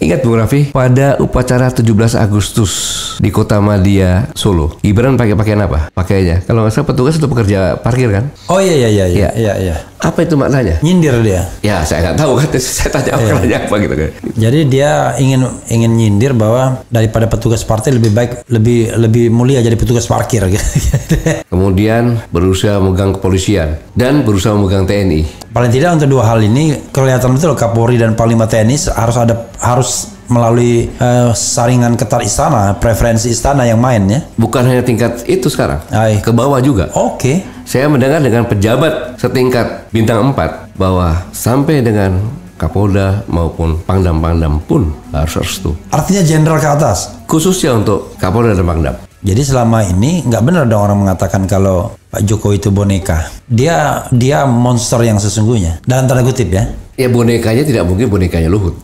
Ingat Bung Raffi, pada upacara 17 Agustus di Kota Madia, Solo, Gibran pakai pakaian apa? Pakainya, kalau nggak salah petugas itu pekerja parkir kan? Oh iya. Apa itu maknanya? Nyindir dia. Ya, saya nggak tahu kan. Saya tanya apa gitu kan. Jadi dia ingin nyindir bahwa daripada petugas partai lebih mulia jadi petugas parkir gitu. Kemudian berusaha memegang kepolisian dan berusaha memegang TNI. Paling tidak untuk dua hal ini kelihatan betul Kapolri dan Panglima TNI harus melalui saringan ketat istana, preferensi istana yang main ya. Bukan hanya tingkat itu sekarang, ke bawah juga. Oke. Saya mendengar dengan pejabat setingkat bintang 4 bahwa sampai dengan Kapolda maupun Pangdam-Pangdam pun harus restu. Artinya jenderal ke atas? Khususnya untuk Kapolda dan Pangdam. Jadi selama ini nggak benar dong orang mengatakan kalau Pak Jokowi itu boneka. Dia monster yang sesungguhnya. Dalam tanda kutip ya. Ya bonekanya tidak mungkin bonekanya Luhut.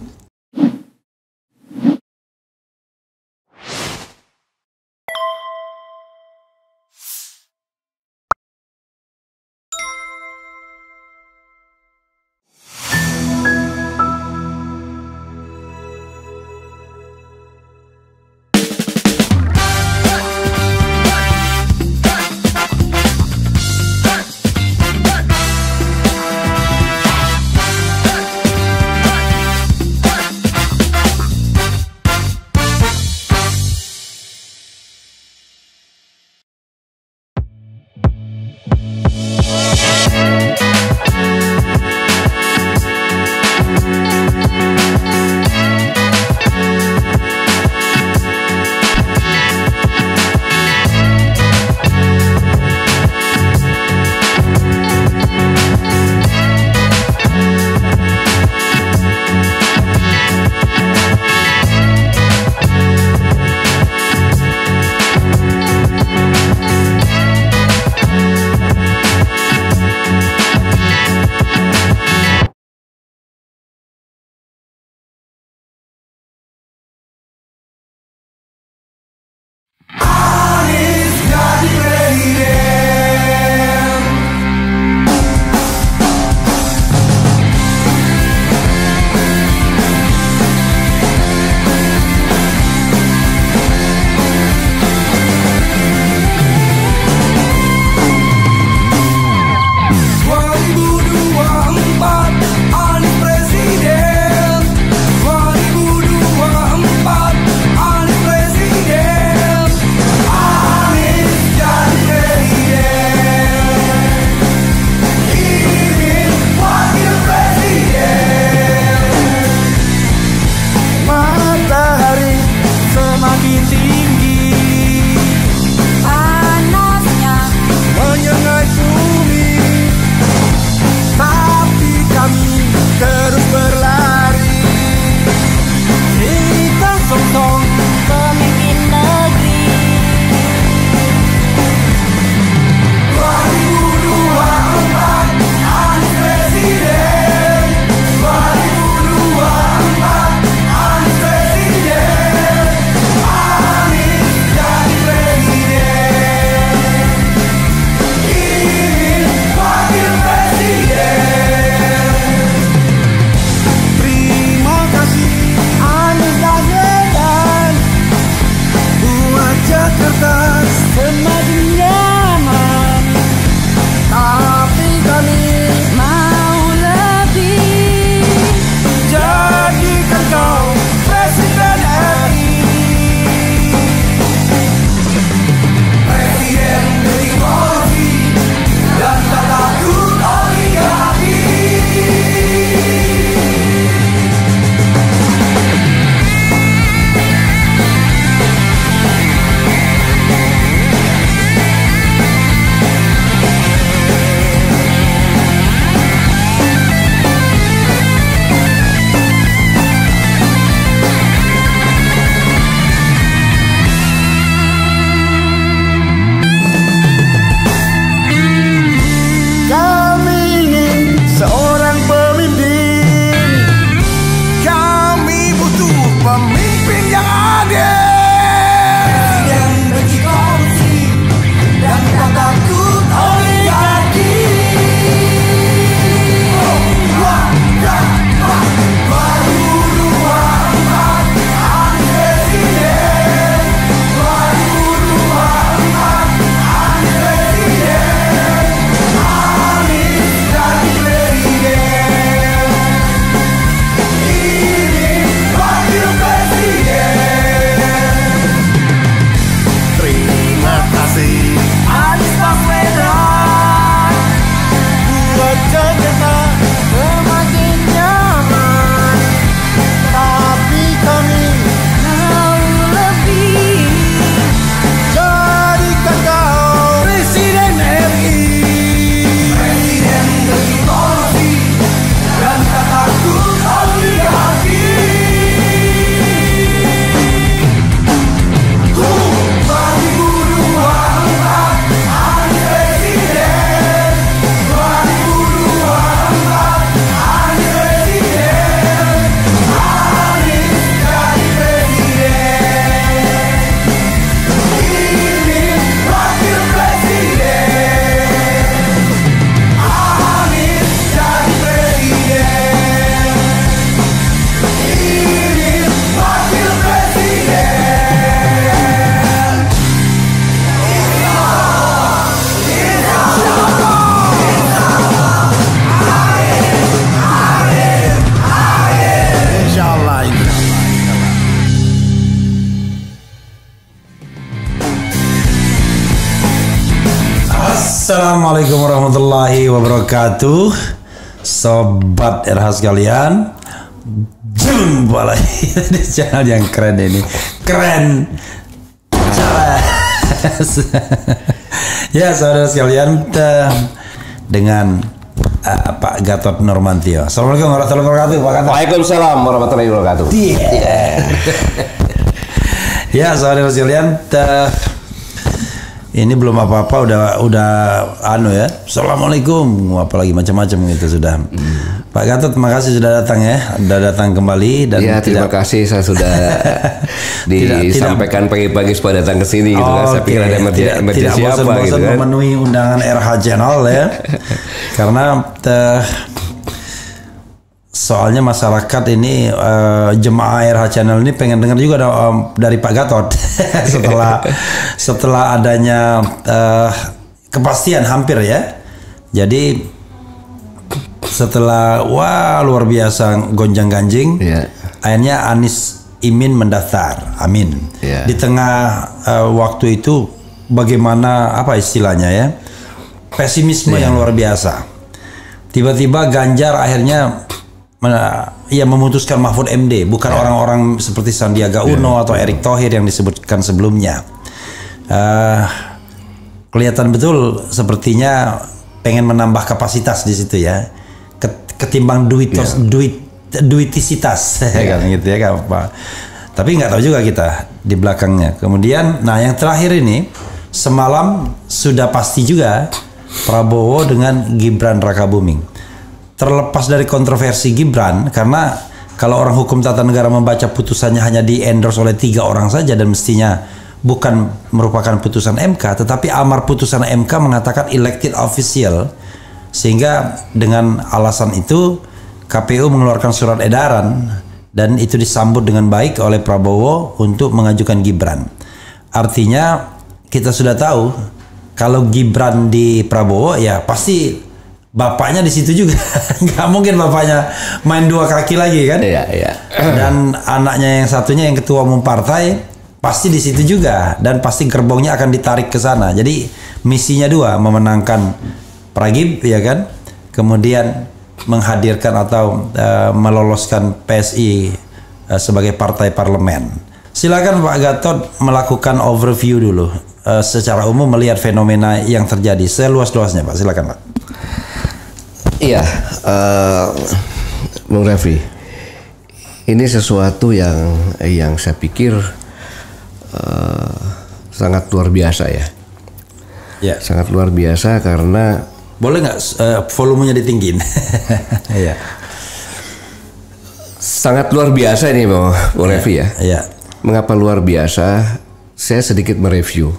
Assalamualaikum warahmatullahi wabarakatuh. Sobat RH sekalian, jumpa lagi di channel yang keren ini. Keren. Ya saudara sekalian, dengan Pak Gatot Nurmantio. Assalamualaikum warahmatullahi wabarakatuh, Pak Gatot. Waalaikumsalam warahmatullahi wabarakatuh. Ya saudara sekalian, ini belum apa-apa udah ya. Assalamualaikum, apalagi macam-macam gitu sudah. Pak Gatot, makasih sudah datang ya. Sudah datang kembali dan ya, terima kasih saya sudah disampaikan pagi-pagi supaya datang ke sini gitu kan. Saya pikir ada emergency apa gitu kan. Memenuhi undangan RH Channel ya. Karena soalnya masyarakat ini jemaah RH Channel ini pengen dengar juga dari Pak Gatot setelah adanya kepastian hampir ya. Jadi setelah luar biasa gonjang-ganjing, akhirnya Anies Imin mendaftar. Amin. Di tengah waktu itu bagaimana apa istilahnya ya? Pesimisme yang luar biasa. Tiba-tiba Ganjar akhirnya memutuskan Mahfud MD, bukan orang-orang seperti Sandiaga Uno atau Erick Thohir yang disebutkan sebelumnya. Kelihatan betul sepertinya pengen menambah kapasitas di situ ya, ketimbang duitisitas kan gitu ya kan Pak. Tapi nggak tahu juga kita di belakangnya. Kemudian, nah yang terakhir ini semalam sudah pasti juga Prabowo dengan Gibran Rakabuming. Terlepas dari kontroversi Gibran, karena kalau orang hukum tata negara membaca putusannya hanya di endorse oleh 3 orang saja dan mestinya bukan merupakan putusan MK, tetapi amar putusan MK mengatakan elected official, sehingga dengan alasan itu KPU mengeluarkan surat edaran dan itu disambut dengan baik oleh Prabowo untuk mengajukan Gibran. Artinya kita sudah tahu kalau Gibran di Prabowo ya pasti bapaknya di situ juga. Nggak mungkin bapaknya main 2 kaki lagi kan? Dan anaknya yang satunya yang ketua umum partai pasti di situ juga, dan pasti gerbongnya akan ditarik ke sana. Jadi misinya 2, memenangkan Pragib ya kan, kemudian menghadirkan atau meloloskan PSI sebagai partai parlemen. Silakan Pak Gatot melakukan overview dulu secara umum melihat fenomena yang terjadi seluas-luasnya Pak. Silakan Pak. Iya, Bung Refri, ini sesuatu yang saya pikir sangat luar biasa ya. Sangat luar biasa karena boleh nggak volumenya ditinggiin? Iya. Sangat luar biasa ini Bung Refri ya. Mengapa luar biasa? Saya sedikit mereview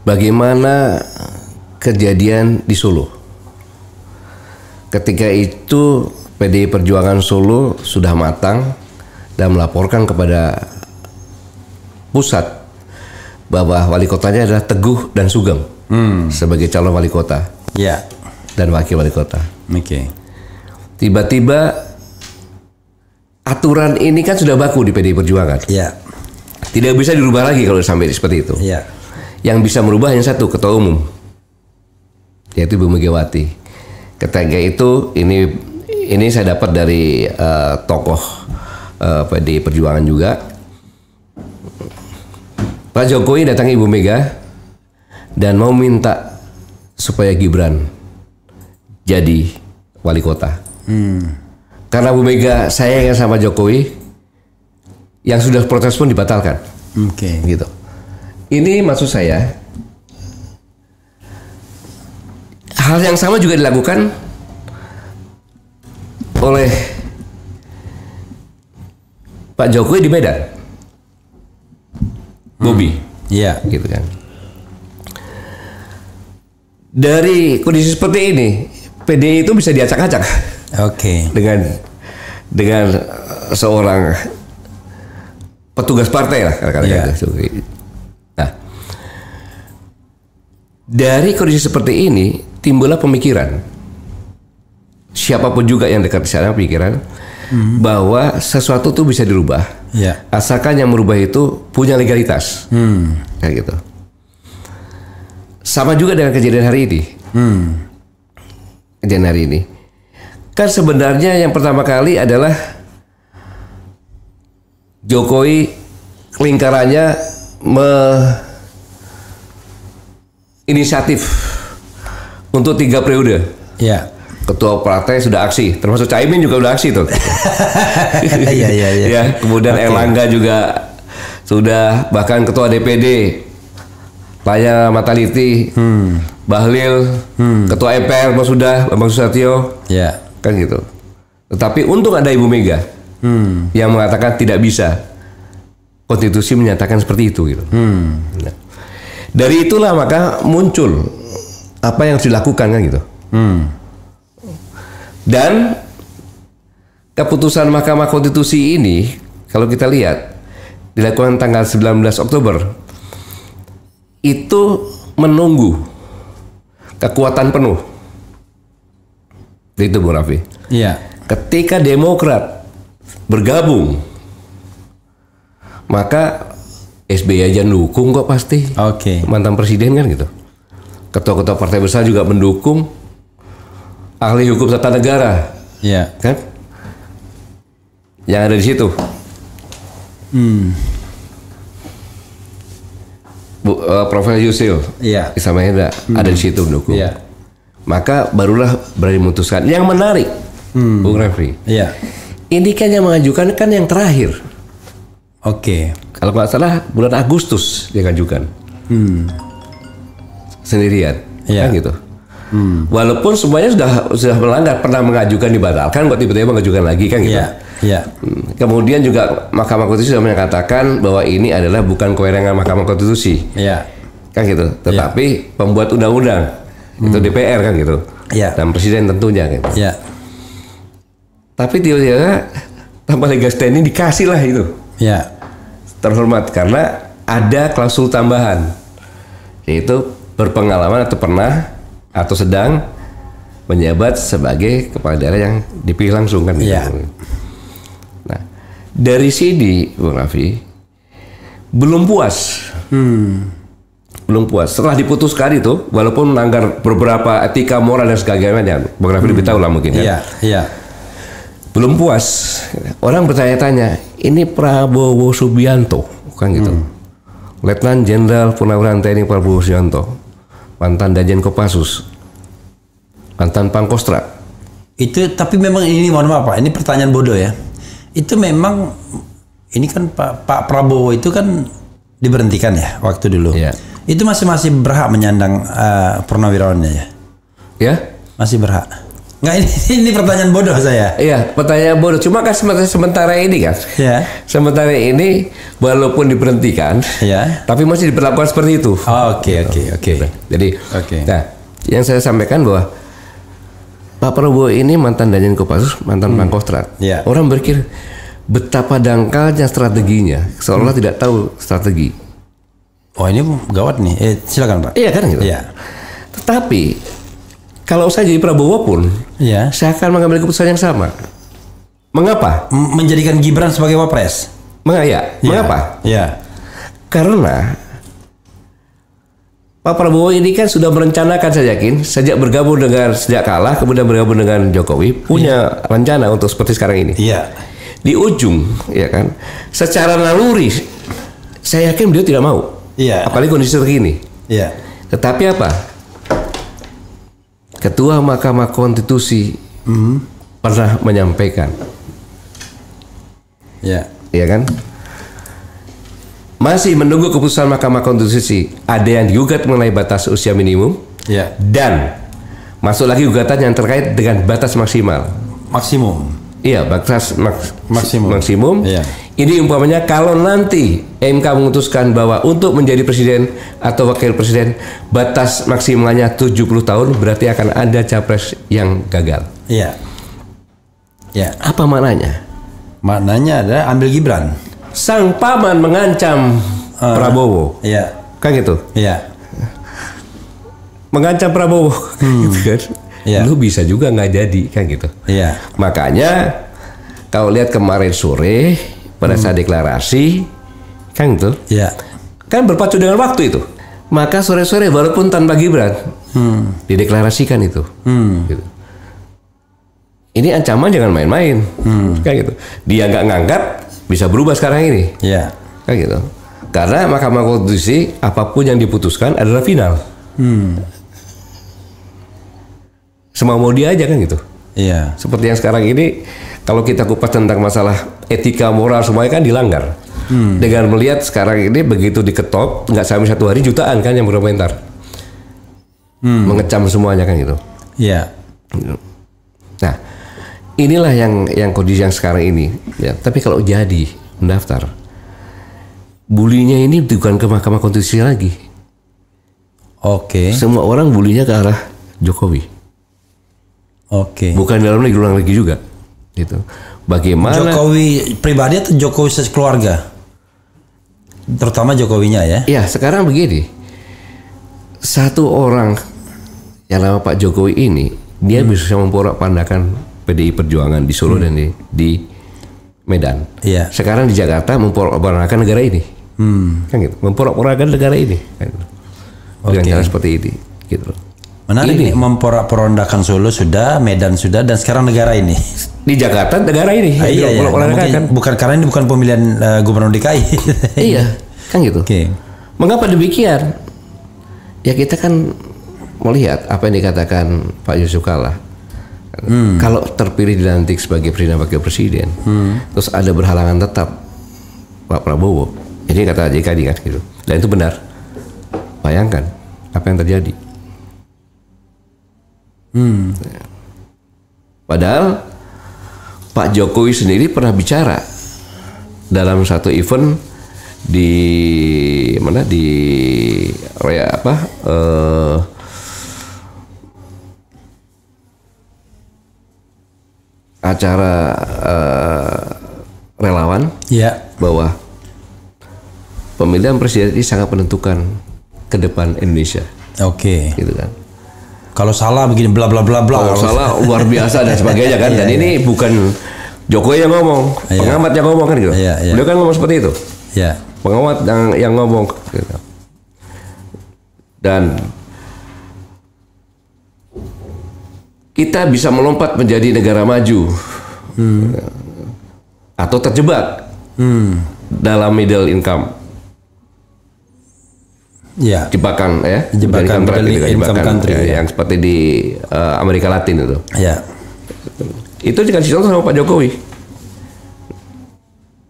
bagaimana kejadian di Solo. Ketika itu PDI Perjuangan Solo sudah matang dan melaporkan kepada pusat bahwa wali kotanya adalah Teguh dan Sugeng sebagai calon wali kota dan wakil wali kota. Tiba-tiba aturan ini kan sudah baku di PDI Perjuangan. Tidak bisa dirubah lagi kalau sampai seperti itu. Yang bisa merubah hanya satu, ketua umum, yaitu Ibu Megawati. Ketika itu ini saya dapat dari tokoh PDI Perjuangan juga. Pak Jokowi datangi Ibu Mega dan mau minta supaya Gibran jadi wali kota. Karena Bu Mega sayangnya sama Jokowi, yang sudah protes pun dibatalkan. Gitu. Ini maksud saya, hal yang sama juga dilakukan oleh Pak Jokowi di Medan, Bobi, gitu kan. Dari kondisi seperti ini, PDI itu bisa diacak-acak, dengan seorang petugas partai lah, katakan gitu. Nah, dari kondisi seperti ini timbullah pemikiran, siapapun juga yang dekat di sana, pikiran bahwa sesuatu itu bisa dirubah, asalkan yang merubah itu punya legalitas, kayak gitu. Sama juga dengan kejadian hari ini. Kejadian hari ini. Kan sebenarnya yang pertama kali adalah Jokowi lingkarannya inisiatif untuk 3 periode. Ya. Ketua partai sudah aksi, termasuk Caimin juga udah aksi tuh. Iya. Ya, kemudian Erlangga juga sudah, bahkan Ketua DPD Lanya Mataliti, Bahlil, Ketua MPR sudah, Bambang Susatyo, Ya. kan gitu. Tetapi untung ada Ibu Mega yang mengatakan tidak bisa. Konstitusi menyatakan seperti itu gitu. Nah, dari itulah maka muncul apa yang harus dilakukan kan gitu. Dan keputusan Mahkamah Konstitusi ini kalau kita lihat dilakukan tanggal 19 Oktober itu menunggu kekuatan penuh. Itu Bung Raffi. Iya. Ketika Demokrat bergabung, maka SBY aja dukung kok pasti. Oke. Mantan presiden kan gitu. Ketua-ketua partai besar juga mendukung. Ahli hukum tata negara, Iya. kan? Yang ada di situ. Profesor Yusril, Iya. Isam Hendra ada di situ mendukung. Iya. Maka barulah berani memutuskan. Yang menarik, Bung Refri, Iya. ini kan yang mengajukan kan yang terakhir. Oke. Kalau nggak salah bulan Agustus dia ngajukan. Sendirian, Iya. kan gitu. Walaupun semuanya sudah melanggar, pernah mengajukan dibatalkan, kok tiba-tiba mengajukan lagi kan gitu. Iya. Iya. Kemudian juga Mahkamah Konstitusi sudah menyatakan bahwa ini adalah bukan kewenangan Mahkamah Konstitusi, Iya. kan gitu. Tetapi pembuat undang-undang itu DPR kan gitu. Iya. Dan presiden tentunya kan. Iya. Tapi tiba-tiba tanpa legal standing dikasih lah itu. Iya. Terhormat karena ada klausul tambahan, yaitu berpengalaman atau pernah atau sedang menjabat sebagai kepala daerah yang dipilih langsung kan gitu. Iya. Nah, dari sini Bung Raffi belum puas. Belum puas. Setelah diputuskan itu, walaupun melanggar beberapa etika moral dan sebagainya, Bung Raffi lebih tahu lah mungkin kan. Iya. Iya. Belum puas. Orang bertanya-tanya, ini Prabowo Subianto kan gitu. Letnan Jenderal Purnawirawan TNI Prabowo Subianto, mantan Danjen Kopassus, mantan Pangkostrat. Itu tapi memang ini mohon maaf Pak, ini pertanyaan bodoh ya. Itu memang ini kan Pak Prabowo itu kan diberhentikan ya waktu dulu. Iya. Itu masih berhak menyandang purnawirawannya ya? Ya? Masih berhak. Nggak, ini pertanyaan bodoh saya. Iya, pertanyaan bodoh. Cuma kan sementara ini kan. Ya. Sementara ini walaupun diberhentikan, Ya. tapi masih diperlakukan seperti itu. Oke. Jadi, Oke. nah, yang saya sampaikan bahwa Pak Prabowo ini mantan Danjen Kopassus, mantan Pangkostrat. Iya. Orang berpikir betapa dangkalnya strateginya, seolah tidak tahu strategi. Oh ini gawat nih. Silakan Pak. Iya kan gitu. Iya. Tetapi kalau saya jadi Prabowo pun, Iya. saya akan mengambil keputusan yang sama. Mengapa? Menjadikan Gibran sebagai wapres. Mengapa? Iya. Karena Pak Prabowo ini kan sudah merencanakan, saya yakin, sejak kalah, kemudian bergabung dengan Jokowi, punya rencana untuk seperti sekarang ini. Iya. Di ujung, ya kan, secara naluri, saya yakin beliau tidak mau. Iya. Apalagi kondisi terkini. Iya. Tetapi apa? Ketua Mahkamah Konstitusi pernah menyampaikan, Iya. ya kan? Masih menunggu keputusan Mahkamah Konstitusi. Ada yang digugat mengenai batas usia minimum, Iya. dan masuk lagi gugatan yang terkait dengan batas maksimal. Maksimum. Iya, batas maksimum. Iya. Ini umpamanya kalau nanti MK memutuskan bahwa untuk menjadi presiden atau wakil presiden batas maksimalnya 70 tahun, berarti akan ada capres yang gagal. Iya. Ya. Apa maknanya? Maknanya adalah ambil Gibran. Sang paman mengancam Prabowo. Iya. Kan gitu. Iya. Mengancam Prabowo gitu kan. Iya. Lu bisa juga nggak jadi kan gitu. Iya. Makanya kalau lihat kemarin sore pada saat deklarasi kan gitu. Iya. Kan berpacu dengan waktu itu. Maka sore-sore walaupun tanpa Gibran dideklarasikan itu. Gitu. Ini ancaman jangan main-main. Kayak gitu. Dia nggak ngangkat bisa berubah sekarang ini. Ya. Kayak gitu. Karena Mahkamah Konstitusi apapun yang diputuskan adalah final. Semau dia aja kan gitu. Iya. Seperti yang sekarang ini kalau kita kupas tentang masalah etika moral semuanya kan dilanggar. Dengan melihat sekarang ini begitu diketok nggak sampai 1 hari jutaan kan yang berkomentar. Mengecam semuanya kan gitu. Iya. Nah, inilah yang kondisi yang sekarang ini. Ya, tapi kalau jadi mendaftar, bulinya ini bukan ke Mahkamah Konstitusi lagi. Oke. Semua orang bulinya ke arah Jokowi. Oke. Bukan dalam negeri, luar negeri juga. Gitu. Bagaimana Jokowi pribadi atau Jokowi sekeluarga? Terutama Jokowinya ya. Ya, sekarang begini. Satu orang yang nama Pak Jokowi ini, dia bisa memporak-pandakan PDI Perjuangan di Solo dan di Medan. Iya. Sekarang di Jakarta memporak-pandakan negara ini. Kan gitu. Memporak-pandakan negara ini. Kan gitu. Dengan cara seperti ini, gitu. Menarik nih, memporak-porandakan Solo sudah, Medan sudah, dan sekarang negara ini. Di Jakarta negara ini. Iya. Mungkin bukan karena ini bukan pemilihan gubernur DKI. Iya, kan gitu. Oke. Mengapa demikian? Ya kita kan melihat apa yang dikatakan Pak Yusuf Kalla. Kalau terpilih dilantik sebagai presiden wakil presiden, terus ada berhalangan tetap Pak Prabowo. Ini kata JK kan gitu. Dan itu benar. Bayangkan apa yang terjadi. Padahal Pak Jokowi sendiri pernah bicara dalam satu event di mana di acara relawan Ya. bahwa pemilihan presiden ini sangat menentukan ke depan Indonesia. Oke. Gitu kan. Kalau salah begini bla bla bla bla. Kalau salah luar biasa dan sebagainya kan. Dan ini bukan Jokowi yang ngomong, pengamat yang ngomong kan gitu. Beliau kan ngomong seperti itu. Ya. Pengamat yang ngomong gitu. Dan kita bisa melompat menjadi negara maju atau terjebak dalam middle income. Ya. Jebakan ya, Jebakan middle income country, yang seperti di Amerika Latin itu. Ya. Itu dikasih contoh sama Pak Jokowi.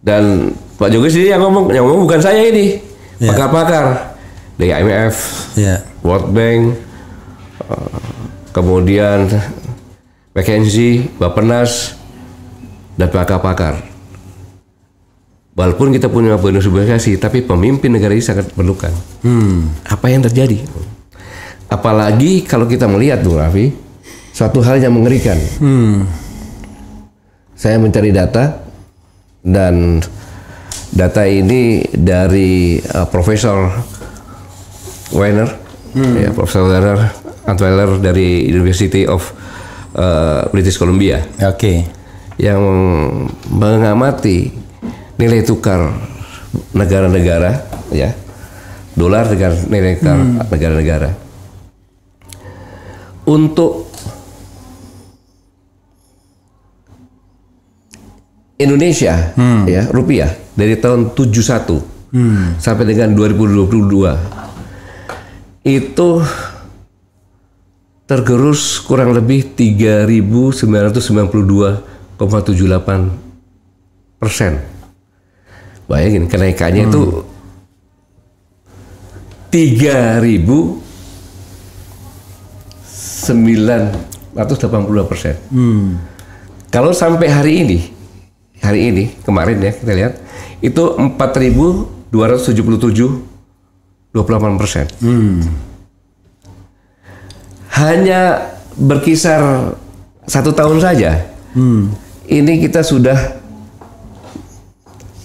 Dan Pak Jokowi sendiri yang ngomong bukan saya ini, pakar-pakar dari IMF, World Bank, kemudian McKinsey, Bappenas, dan pakar-pakar. Walaupun kita punya bonus obligasi, tapi pemimpin negara ini sangat perlukan. Apa yang terjadi? Apalagi kalau kita melihat, Bung Raffi, suatu hal yang mengerikan. Saya mencari data, dan data ini dari Profesor Weiner, Profesor Weiner Antweller dari University of British Columbia. Oke. Yang mengamati nilai tukar negara-negara, ya, dolar dengan nilai tukar negara-negara. Untuk Indonesia, ya, rupiah dari tahun 71 sampai dengan 2022 itu tergerus kurang lebih 3.992,78%. Bayangin kenaikannya itu 3.982%. Kalau sampai hari ini kemarin ya kita lihat itu 4.277,28%. Hanya berkisar 1 tahun saja. Ini kita sudah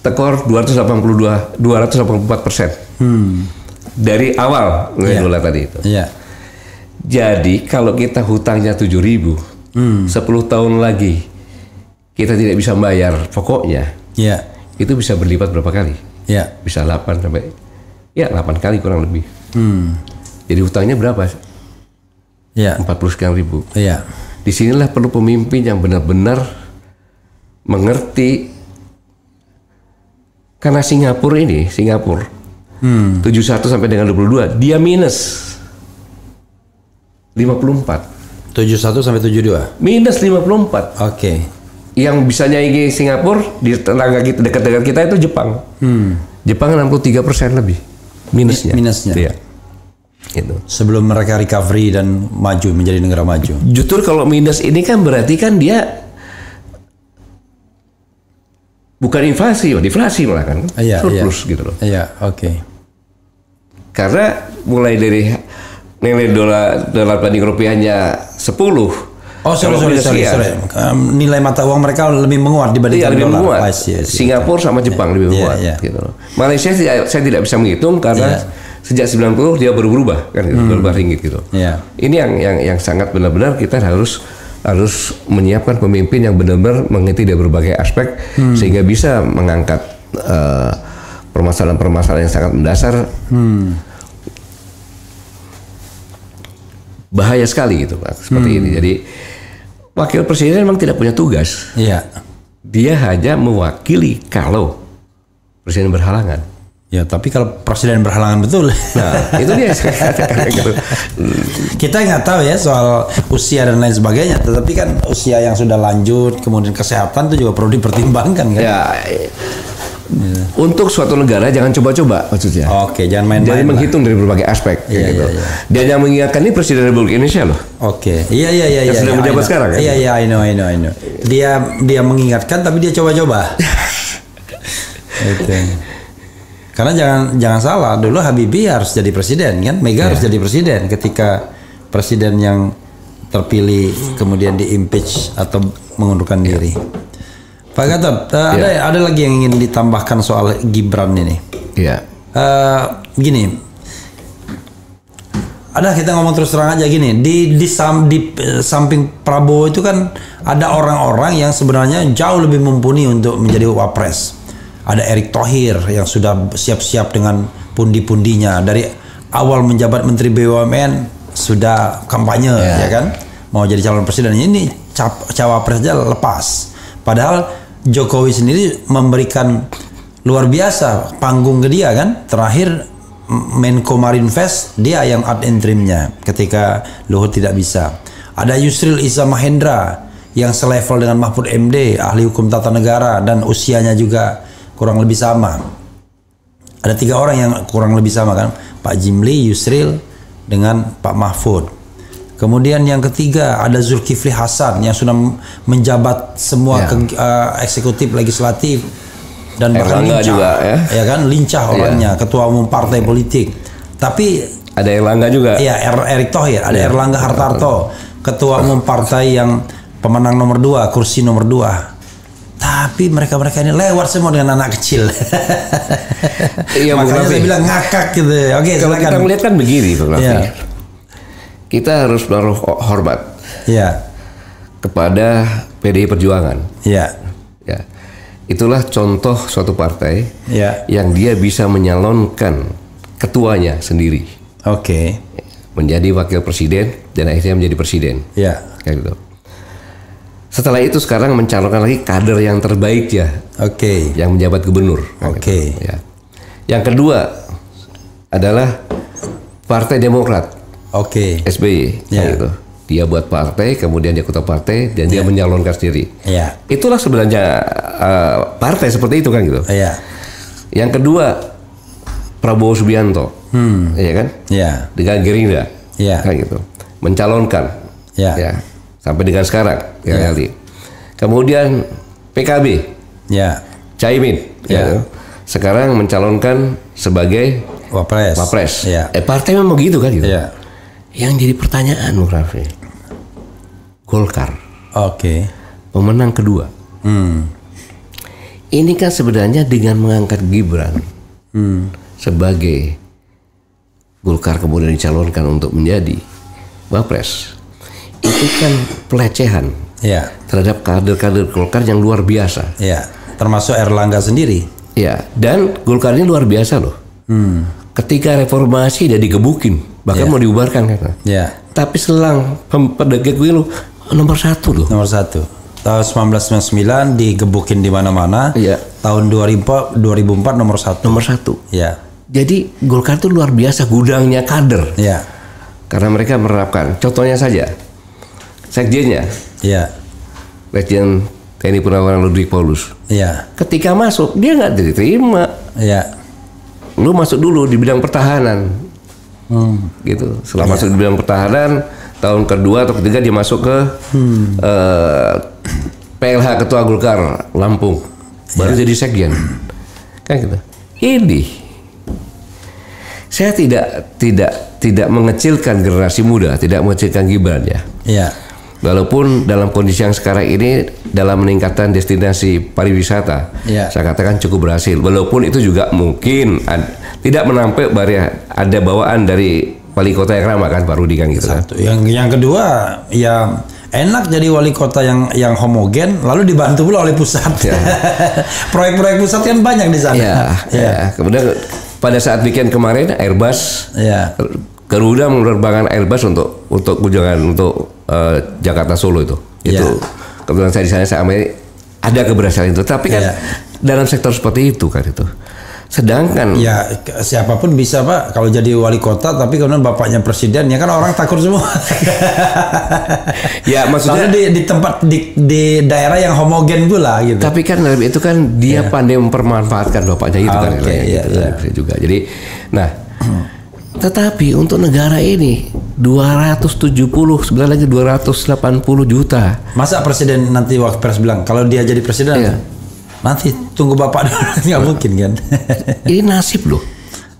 tekor 284% dari awal nilai dolar tadi itu. Jadi kalau kita hutangnya 7.000, 10 tahun lagi kita tidak bisa bayar pokoknya, itu bisa berlipat berapa kali? Bisa 8 sampai 8 kali kurang lebih. Jadi hutangnya berapa? Ya. 40 sekian ribu. Iya. Disinilah perlu pemimpin yang benar-benar mengerti. Karena Singapura 71 sampai dengan 22 dia minus 54. 71 sampai 72. Minus 54. Oke. Yang bisa nyaingi Singapura di tetangga kita, dekat-dekat kita itu Jepang. Jepang 63% lebih minusnya. Minusnya. Iya. Gitu. Sebelum mereka recovery dan maju menjadi negara maju. Justru kalau minus ini kan berarti kan dia bukan inflasi, deflasi malah kan. Iya, surplus gitu loh. Iya, oke. Karena mulai dari nilai dolar banding rupiahnya 10. Oh, sorry. Nilai mata uang mereka lebih menguat dibandingkan lebih dolar. menguat. Singapura sama Jepang lebih menguat. Gitu loh. Malaysia saya tidak bisa menghitung karena sejak 90 dia baru berubah kan, gitu, berubah ringgit gitu. Ini yang sangat benar-benar kita harus menyiapkan pemimpin yang benar-benar mengerti dari berbagai aspek sehingga bisa mengangkat permasalahan-permasalahan yang sangat mendasar. Bahaya sekali gitu Pak, seperti ini. Jadi wakil presiden memang tidak punya tugas. Iya. Dia hanya mewakili kalau presiden berhalangan. Ya, tapi kalau presiden berhalangan betul. Nah, itu dia saya katakan gitu. Kita nggak tahu ya soal usia dan lain sebagainya, tetapi kan usia yang sudah lanjut, kemudian kesehatan itu juga perlu dipertimbangkan kan. Ya, untuk suatu negara jangan coba-coba maksudnya. Oke, jangan main-main. Jadi menghitung dari berbagai aspek. Gitu. Dan yang mengingatkan ini Presiden Republik Indonesia loh. Oke, iya. Yang sudah menjabat sekarang kan? Iya, I know. Dia mengingatkan tapi dia coba-coba. Oke. Karena jangan salah, dulu Habibie harus jadi presiden kan, Mega harus jadi presiden ketika presiden yang terpilih kemudian di-impeach atau mengundurkan diri. Pak Gatot, ada lagi yang ingin ditambahkan soal Gibran ini. Iya. Gini, kita ngomong terus terang aja gini, di samping Prabowo itu kan ada orang-orang yang sebenarnya jauh lebih mumpuni untuk menjadi wapres. Ada Erick Thohir yang sudah siap-siap dengan pundi-pundinya dari awal menjabat Menteri BUMN sudah kampanye ya kan, mau jadi calon presiden. Ini cawapres aja lepas. Padahal Jokowi sendiri memberikan luar biasa panggung ke dia kan. Terakhir Menko Marinvest dia yang ad interimnya ketika Luhut tidak bisa. Ada Yusril Iza Mahendra yang selevel dengan Mahfud MD, ahli hukum tata negara dan usianya juga kurang lebih sama. Ada 3 orang yang kurang lebih sama kan, Pak Jimli, Yusril dengan Pak Mahfud. Kemudian yang ketiga ada Zulkifli Hasan yang sudah menjabat semua eksekutif, legislatif dan bahkan lincah juga, ya kan, lincah orangnya, ketua umum partai politik. Tapi ada Erlangga juga. Iya, Erick Thohir, ada Erlangga Hartarto, ketua umum partai yang pemenang nomor 2, kursi nomor 2. Tapi mereka ini lewat semua dengan anak kecil. Iya, makanya saya bilang ngakak gitu. Oke, kalau kita melihat kan begini, Bang Raffi. Kita harus menaruh hormat kepada PDI Perjuangan. Ya. Itulah contoh suatu partai yang dia bisa menyalonkan ketuanya sendiri. Oke. Menjadi wakil presiden dan akhirnya menjadi presiden. Kayak gitu. Setelah itu sekarang mencalonkan lagi kader yang terbaik yang menjabat gubernur. Gitu. Yang kedua adalah Partai Demokrat. SBY. Gitu. Dia buat partai, kemudian dia ketua partai dan dia menyalonkan sendiri. Itulah sebenarnya partai seperti itu kan gitu. Yang kedua Prabowo Subianto, ya kan? Dengan Gerindra, kan gitu, mencalonkan. Sampai dengan sekarang kemudian PKB Caimin sekarang mencalonkan sebagai wapres. Partai memang begitu kan gitu. Yang jadi pertanyaan Bung Raffi, Golkar pemenang kedua ini kan sebenarnya dengan mengangkat Gibran sebagai Golkar kemudian dicalonkan untuk menjadi wapres, itu kan pelecehan terhadap kader-kader Golkar yang luar biasa. Termasuk Erlangga sendiri. Dan Golkar ini luar biasa loh. ketika reformasi dia digebukin, bahkan mau dibubarkan kan. Ya. Tapi selang pendegek pemilu nomor 1 loh. Nomor 1. Tahun 1999 digebukin di mana-mana. Iya. Tahun 2004 nomor 1. Nomor 1. Ya. Jadi Golkar itu luar biasa gudangnya kader. Ya. Karena mereka menerapkan. Contohnya saja, sekjennya, Ya. Sekjen TNI Purnawirawan Ludwig Paulus. Ya. Ketika masuk dia nggak diterima. Ya. Lu masuk dulu di bidang pertahanan. Gitu. Setelah masuk di bidang pertahanan, tahun kedua atau ketiga dia masuk ke PLH Ketua Golkar Lampung, baru jadi sekjen, kan gitu. Ini saya tidak mengecilkan generasi muda, tidak mengecilkan Gibran ya. Ya. Walaupun dalam kondisi yang sekarang ini dalam meningkatkan destinasi pariwisata, Ya. saya katakan cukup berhasil. Walaupun itu juga mungkin tidak menampik ada bawaan dari wali kota yang ramah kan Pak Rudi kan gitu kan. Satu. Yang kedua, ya enak jadi wali kota yang homogen, lalu dibantu pula oleh pusat. Ya. Proyek-proyek pusat kan banyak di sana. Ya. Kemudian pada saat weekend kemarin Airbus, Ya. Garuda menerbangkan Airbus untuk kunjungan untuk Jakarta Solo itu. Ya. Itu kebetulan saya di sana saya ambil ada keberhasilan itu. Tapi kan Ya. dalam sektor seperti itu kan itu. Sedangkan Ya siapapun bisa Pak kalau jadi wali kota, tapi kemudian bapaknya presiden, ya kan orang takut semua. ya maksudnya Soalnya di tempat di daerah yang homogen pula gitu. tapi kan dalam itu kan dia pandai mempermanfaatkan bapaknya itu kan Oke, gitu, iya. bisa juga. Jadi nah tetapi untuk negara ini 270 sebenarnya lagi 280 juta. Masa presiden nanti waktu pers bilang kalau dia jadi presiden Iya. nanti tunggu bapak dulu, nggak mungkin kan? Ini nasib loh.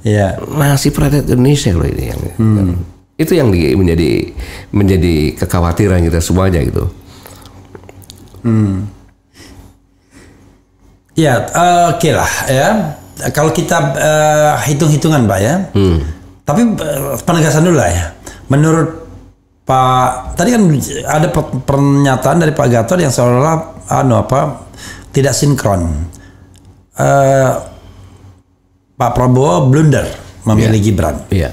Iya. Nasib rakyat Indonesia loh ini yang itu yang menjadi kekhawatiran kita semuanya gitu. Ya, oke lah ya. Kalau kita hitung-hitungan Pak ya. Tapi penegasan dulu lah ya. Menurut Pak, tadi kan ada pernyataan dari Pak Gatot yang seolah-olah tidak sinkron. Pak Prabowo blunder memilih Gibran. Iya.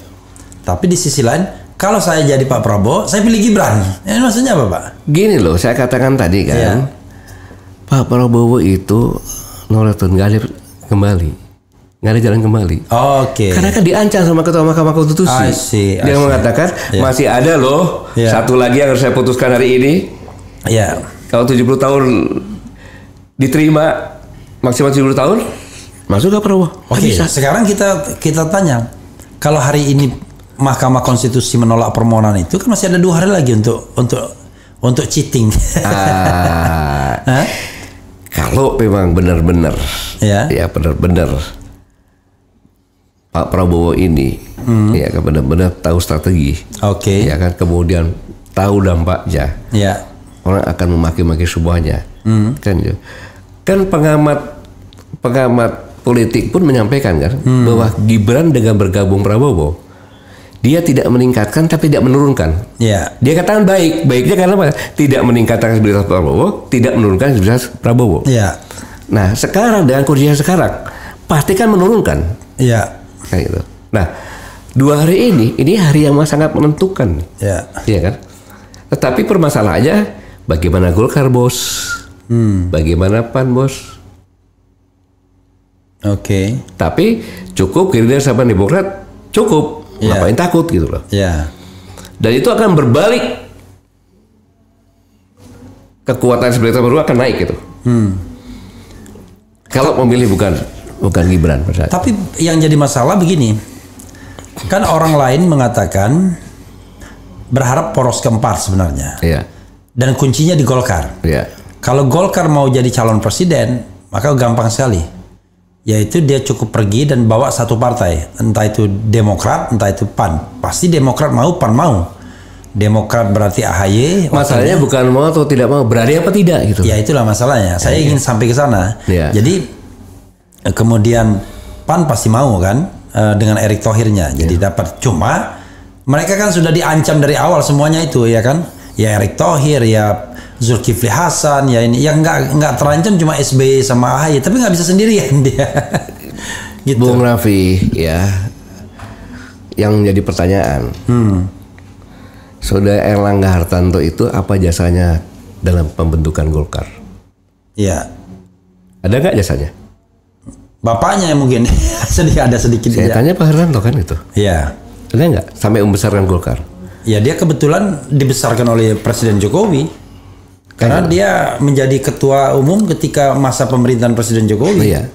Tapi di sisi lain, kalau saya jadi Pak Prabowo, saya pilih Gibran. Ini maksudnya apa Pak? Gini loh, saya katakan tadi kan, Iya. Pak Prabowo itu nolatan nggak ada kembali, nggak ada jalan kembali. Oke. Karena kan diancam sama Ketua Mahkamah Konstitusi. I see. Dia mengatakan masih ada loh satu lagi yang harus saya putuskan hari ini. Ya. Kalau 70 tahun diterima maksimal 70 tahun, masuk ke Prabowo. Oke. Sekarang kita tanya, kalau hari ini Mahkamah Konstitusi menolak permohonan itu, kan masih ada 2 hari lagi untuk cheating. Hah? Kalau memang benar-benar, Ya. benar-benar Pak Prabowo ini, ya kan benar-benar tahu strategi, Oke. ya kan kemudian tahu dampaknya, Ya. orang akan memaki-maki semuanya, kan pengamat politik pun menyampaikan kan bahwa Gibran dengan bergabung Prabowo, dia tidak meningkatkan tapi tidak menurunkan. Ya. Dia katakan baiknya karena apa? Tidak meningkatkan kredibilitas Prabowo, tidak menurunkan kredibilitas Prabowo. Ya. Nah sekarang dengan kondisi sekarang pasti kan menurunkan. Ya. Kayak gitu. Nah 2 hari ini hari yang sangat menentukan. Ya. Iya kan? Tetapi permasalahannya bagaimana Golkar bos, bagaimana PAN bos. Oke. Tapi cukup Gerindra sama Demokrat cukup. Ya. Ngapain takut gitu loh. Ya. Dan itu akan berbalik, kekuatan sebelah baru akan naik gitu. Kalau memilih bukan Gibran. Tapi yang jadi masalah begini, kan orang lain mengatakan berharap poros keempat sebenarnya, Iya, dan kuncinya di Golkar. iya, Kalau Golkar mau jadi calon presiden, maka gampang sekali. Yaitu dia cukup pergi dan bawa satu partai. Entah itu Demokrat, entah itu PAN. Pasti Demokrat mau, PAN mau. Demokrat berarti AHY. Masalahnya bukan mau atau tidak mau, berani apa tidak gitu. Ya itulah masalahnya. Saya ingin sampai ke sana. Ya. Jadi kemudian PAN pasti mau kan dengan Erick Thohirnya. Jadi dapat. Cuma mereka kan sudah diancam dari awal semuanya itu ya kan. Ya Erick Thohir, ya Zulkifli Hasan, ya ini yang nggak terancam cuma SBY sama AHY, tapi nggak bisa sendirian dia. Gitu. Bung Raffi, ya yang jadi pertanyaan. Saudara Erlangga Hartarto itu apa jasanya dalam pembentukan Golkar? Iya. Ada nggak jasanya? Bapaknya mungkin ada sedikit. Saya tanya Pak Hartanto kan itu. Iya. Ada nggak sampai membesarkan Golkar? Ya dia kebetulan dibesarkan oleh Presiden Jokowi. Karena dia menjadi ketua umum ketika masa pemerintahan Presiden Jokowi. Iya.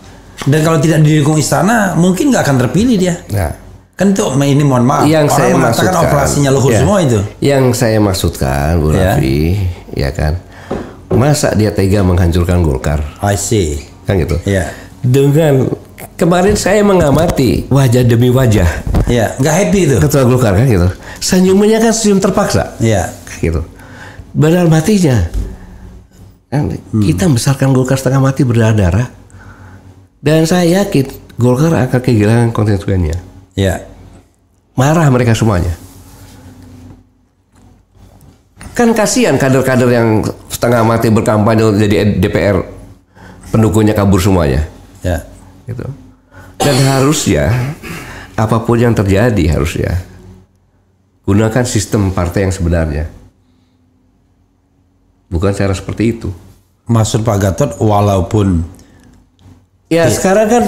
Dan kalau tidak didukung istana, mungkin nggak akan terpilih dia. Nah, kan itu ini mohon maaf. Yang orang saya mengatakan maksudkan, operasinya Luhur semua itu. Yang saya maksudkan, Bu Ya. Raffi, ya kan, masa dia tega menghancurkan Golkar? I see. Kan gitu. Iya. Dengan kemarin saya mengamati wajah demi wajah Iya, nggak happy itu. ketua Golkar kan gitu. Senyumnya kan senyum terpaksa. Iya. Gitu. Padahal matinya. Kan, kita membesarkan Golkar setengah mati berdarah-darah. Dan saya yakin Golkar akan kehilangan konstituennya. Iya. Marah mereka semuanya. Kan kasihan kader-kader yang setengah mati berkampanye jadi DPR, pendukungnya kabur semuanya. Ya. Gitu. Dan harusnya apapun yang terjadi harusnya gunakan sistem partai yang sebenarnya. Bukan cara seperti itu. Maksud Pak Gatot walaupun Ya sekarang kan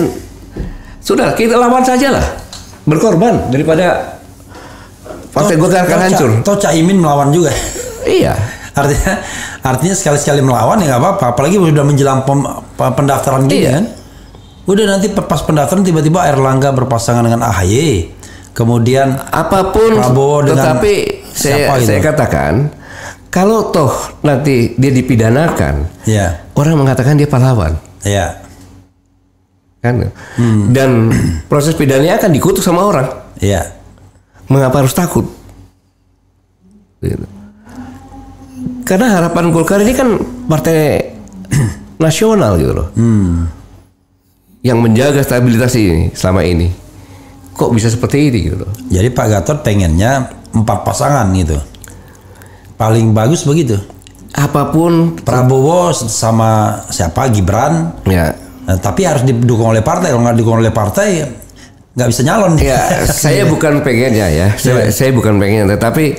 sudah kita lawan saja lah, berkorban daripada partai Golkar akan hancur. Toh Caimin melawan juga. Iya. Artinya sekali-sekali melawan ya nggak apa-apa. Apalagi sudah menjelang pendaftaran gini kan. Udah nanti pas pendaftaran tiba-tiba Erlangga berpasangan dengan AHY. Kemudian Apapun Prabowo dengan tetapi siapa gitu? saya katakan kalau toh nanti dia dipidanakan, Ya. orang mengatakan dia pahlawan. Ya. Kan? Dan proses pidananya akan dikutuk sama orang. Ya. Mengapa harus takut? Gitu. Karena harapan Golkar ini kan partai nasional gitu loh. Yang menjaga stabilitas ini selama ini. Kok bisa seperti ini gitu loh. Jadi Pak Gatot pengennya 4 pasangan gitu. Paling bagus begitu. Apapun Prabowo sama siapa Gibran. ya. Nah, tapi harus didukung oleh partai. Kalau nggak didukung oleh partai, nggak bisa nyalon. Ya, saya bukan pengennya ya. Saya bukan pengennya, tetapi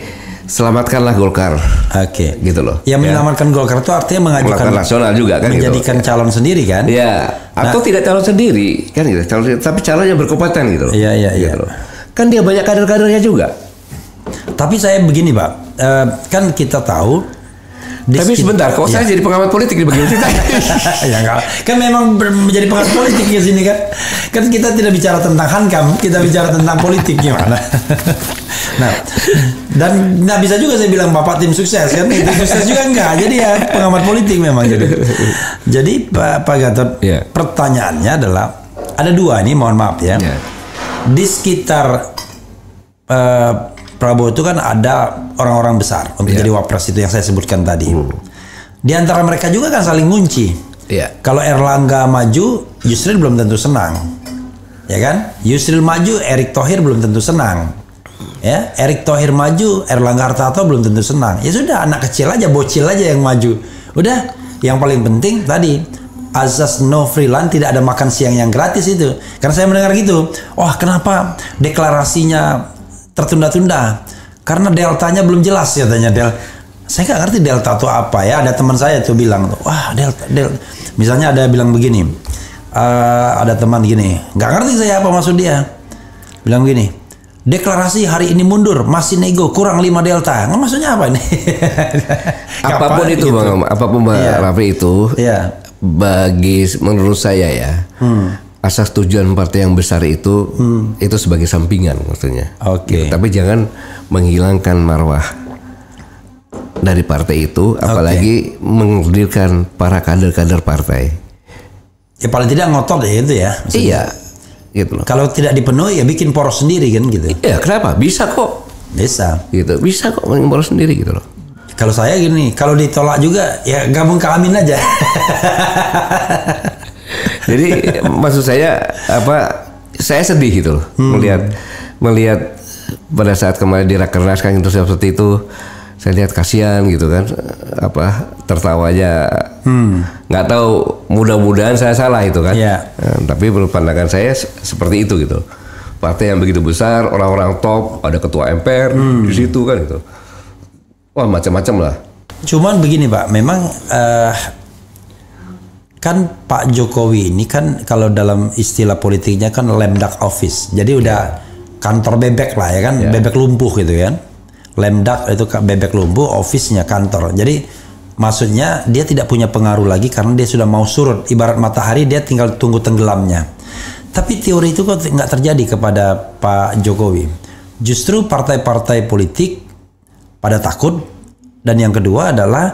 selamatkanlah Golkar. Oke. Gitu loh. Yang menyelamatkan Golkar itu artinya mengajukan Golkar nasional juga kan. menjadikan gitu. calon sendiri kan? Ya, atau tidak calon sendiri kan gitu. Tapi calon yang berkompeten gitu loh. Iya, iya, iya. Gitu loh. Kan dia banyak kader-kadernya juga. Tapi saya begini Pak, kan kita tahu. Tapi sebentar, kok saya jadi pengamat politik di bagian kita? Ya enggak, kan memang menjadi pengamat politik di sini kan. Kan kita tidak bicara tentang hankam, kita bicara tentang politik gimana. Nah, bisa juga saya bilang Bapak tim sukses kan, tim sukses juga enggak. Jadi ya pengamat politik memang gitu. Jadi Pak Gatot, pertanyaannya adalah ada 2 nih, mohon maaf ya. Di sekitar Prabowo itu kan ada orang-orang besar untuk jadi wapres itu yang saya sebutkan tadi. Di antara mereka juga kan saling ngunci. Kalau Erlangga maju, Yusril belum tentu senang, ya kan? Yusril maju, Erick Thohir belum tentu senang. Ya, Erick Thohir maju, Erlangga Hartarto belum tentu senang. Ya sudah, anak kecil aja, bocil aja yang maju. Udah, yang paling penting tadi azas no freelance, tidak ada makan siang yang gratis itu. Karena saya mendengar gitu. Wah, kenapa deklarasinya tertunda-tunda? Karena deltanya belum jelas katanya. Saya nggak ngerti delta itu apa ya. Ada teman saya tuh bilang, wah delta. Misalnya ada bilang begini, ada teman gini, nggak ngerti saya apa maksud dia. Bilang begini, deklarasi hari ini mundur, masih nego, kurang 5 delta. Nggak, maksudnya apa ini? Apapun itu gitu. Bang, apapun Bang Raffi itu, bagi menurut saya ya. Asas tujuan partai yang besar itu sebagai sampingan maksudnya. Gitu. Tapi jangan menghilangkan marwah dari partai itu, apalagi menghadirkan para kader-kader partai. Ya paling tidak ngotot ya itu ya. Maksudnya. Iya, gitu loh. Kalau tidak dipenuhi ya bikin poros sendiri kan gitu. Iya, kenapa? Bisa kok. Bisa. Gitu, bisa kok bikin poros sendiri gitu loh. Kalau saya gini, kalau ditolak juga ya gabung ke Amin aja. Jadi maksud saya saya sedih gitu loh melihat pada saat kemarin di Rakernas kan itu seperti itu, saya lihat kasihan gitu kan, tertawanya nggak tahu, mudah-mudahan saya salah itu kan. Tapi menurut pandangan saya seperti itu gitu. partai yang begitu besar, orang-orang top, ada ketua MPR di situ kan gitu. Wah, macam-macam lah. Cuman begini Pak, memang kan Pak Jokowi ini kan kalau dalam istilah politiknya kan lemdak office. Jadi udah kantor bebek lah ya kan, bebek lumpuh gitu kan. Lemdak itu bebek lumpuh, office-nya kantor. Jadi maksudnya dia tidak punya pengaruh lagi karena dia sudah mau surut. Ibarat matahari, dia tinggal tunggu tenggelamnya. Tapi teori itu kok nggak terjadi kepada Pak Jokowi. Justru partai-partai politik pada takut. Dan yang kedua adalah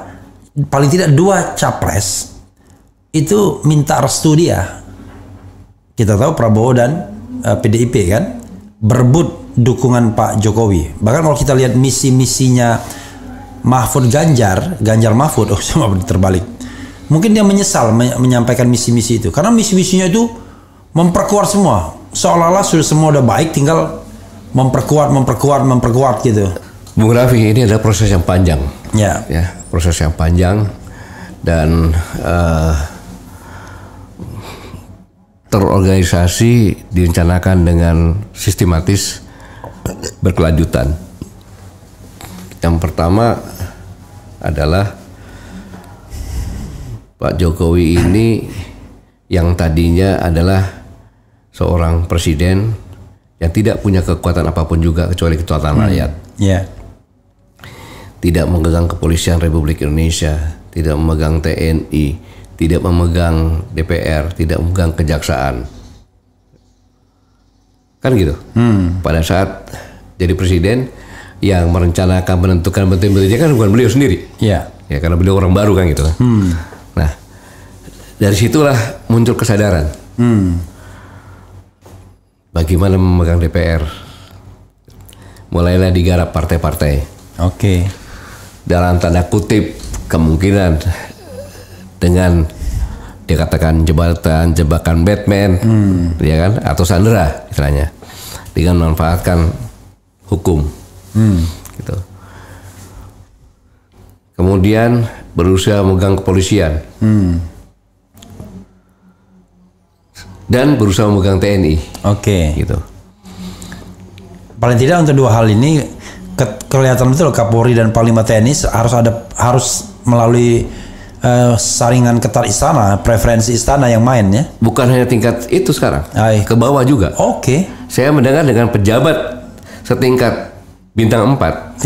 paling tidak 2 capres itu minta restu dia. Kita tahu Prabowo dan PDIP kan berebut dukungan Pak Jokowi. Bahkan kalau kita lihat misi-misinya Mahfud Ganjar Mahfud, cuma terbalik. Mungkin dia menyesal menyampaikan misi-misi itu karena misi-misinya itu memperkuat semua. Seolah-olah sudah semua udah baik, tinggal memperkuat gitu. Bung Raffi, ini adalah proses yang panjang. Ya, proses yang panjang dan terorganisasi, direncanakan dengan sistematis, berkelanjutan. Yang pertama adalah Pak Jokowi ini yang tadinya adalah seorang presiden yang tidak punya kekuatan apapun juga kecuali kekuatan rakyat. Tidak memegang kepolisian Republik Indonesia, tidak memegang TNI, tidak memegang DPR, tidak memegang kejaksaan. Kan gitu. Pada saat jadi presiden, yang merencanakan, menentukan menteri-menterinya kan bukan beliau sendiri. Ya, karena beliau orang baru kan gitu. Nah, dari situlah muncul kesadaran. Bagaimana memegang DPR. Mulailah digarap partai-partai. Dalam tanda kutip kemungkinan dengan dikatakan jebakan Batman, ya kan, atau Sandera istilahnya, dengan memanfaatkan hukum, gitu. Kemudian berusaha memegang kepolisian, dan berusaha memegang TNI, gitu. Paling tidak untuk 2 hal ini kelihatan betul Kapolri dan Panglima TNI harus melalui saringan ketat istana, preferensi istana yang main ya. Bukan hanya tingkat itu sekarang, ke bawah juga. Saya mendengar dengan pejabat setingkat bintang 4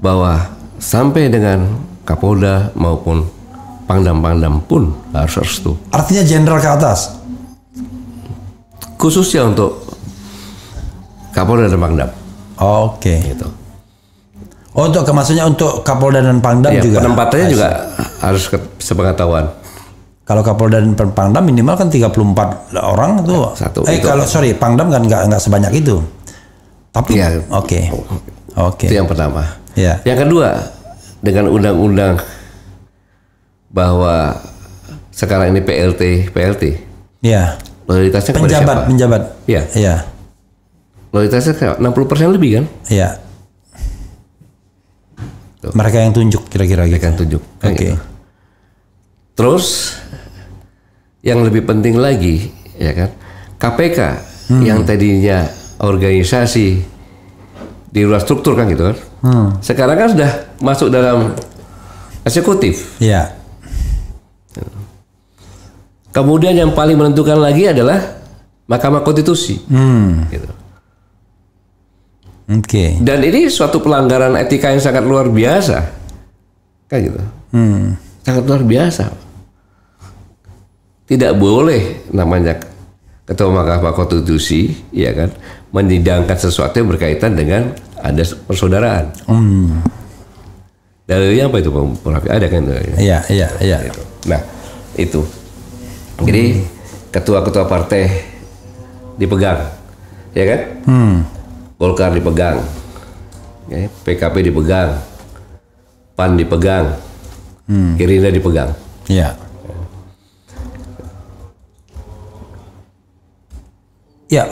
bahwa sampai dengan Kapolda maupun Pangdam pun harus restu. Artinya jenderal ke atas. Khususnya untuk Kapolda dan Pangdam. Gitu. Maksudnya untuk Kapolda dan Pangdam juga. Penempatannya juga harus sepengetahuan. Kalau Kapolda dan Pangdam minimal kan 34 orang tuh. Pangdam kan nggak sebanyak itu. Tapi itu yang pertama. Yang kedua, dengan undang-undang bahwa sekarang ini PLT. Loyalitasnya kepada siapa? Penjabat. Loyalitasnya 60% lebih kan? Mereka yang tunjuk kira-kira gitu. Mereka yang tunjuk. Gitu. Terus yang lebih penting lagi, ya kan, KPK yang tadinya organisasi di luar struktur kan gitu kan, sekarang kan sudah masuk dalam eksekutif. Kemudian yang paling menentukan lagi adalah Mahkamah Konstitusi. Gitu. Dan ini suatu pelanggaran etika yang sangat luar biasa, kan gitu. Sangat luar biasa. Tidak boleh namanya Ketua Mahkamah Konstitusi, ya kan, menyidangkan sesuatu yang berkaitan dengan ada persaudaraan. Dalilnya apa itu, Pak Raffi? Ada kan? Iya. Nah, itu. Jadi ketua-ketua partai dipegang, ya kan? Golkar dipegang, PKP dipegang, PAN dipegang, Gerindra dipegang.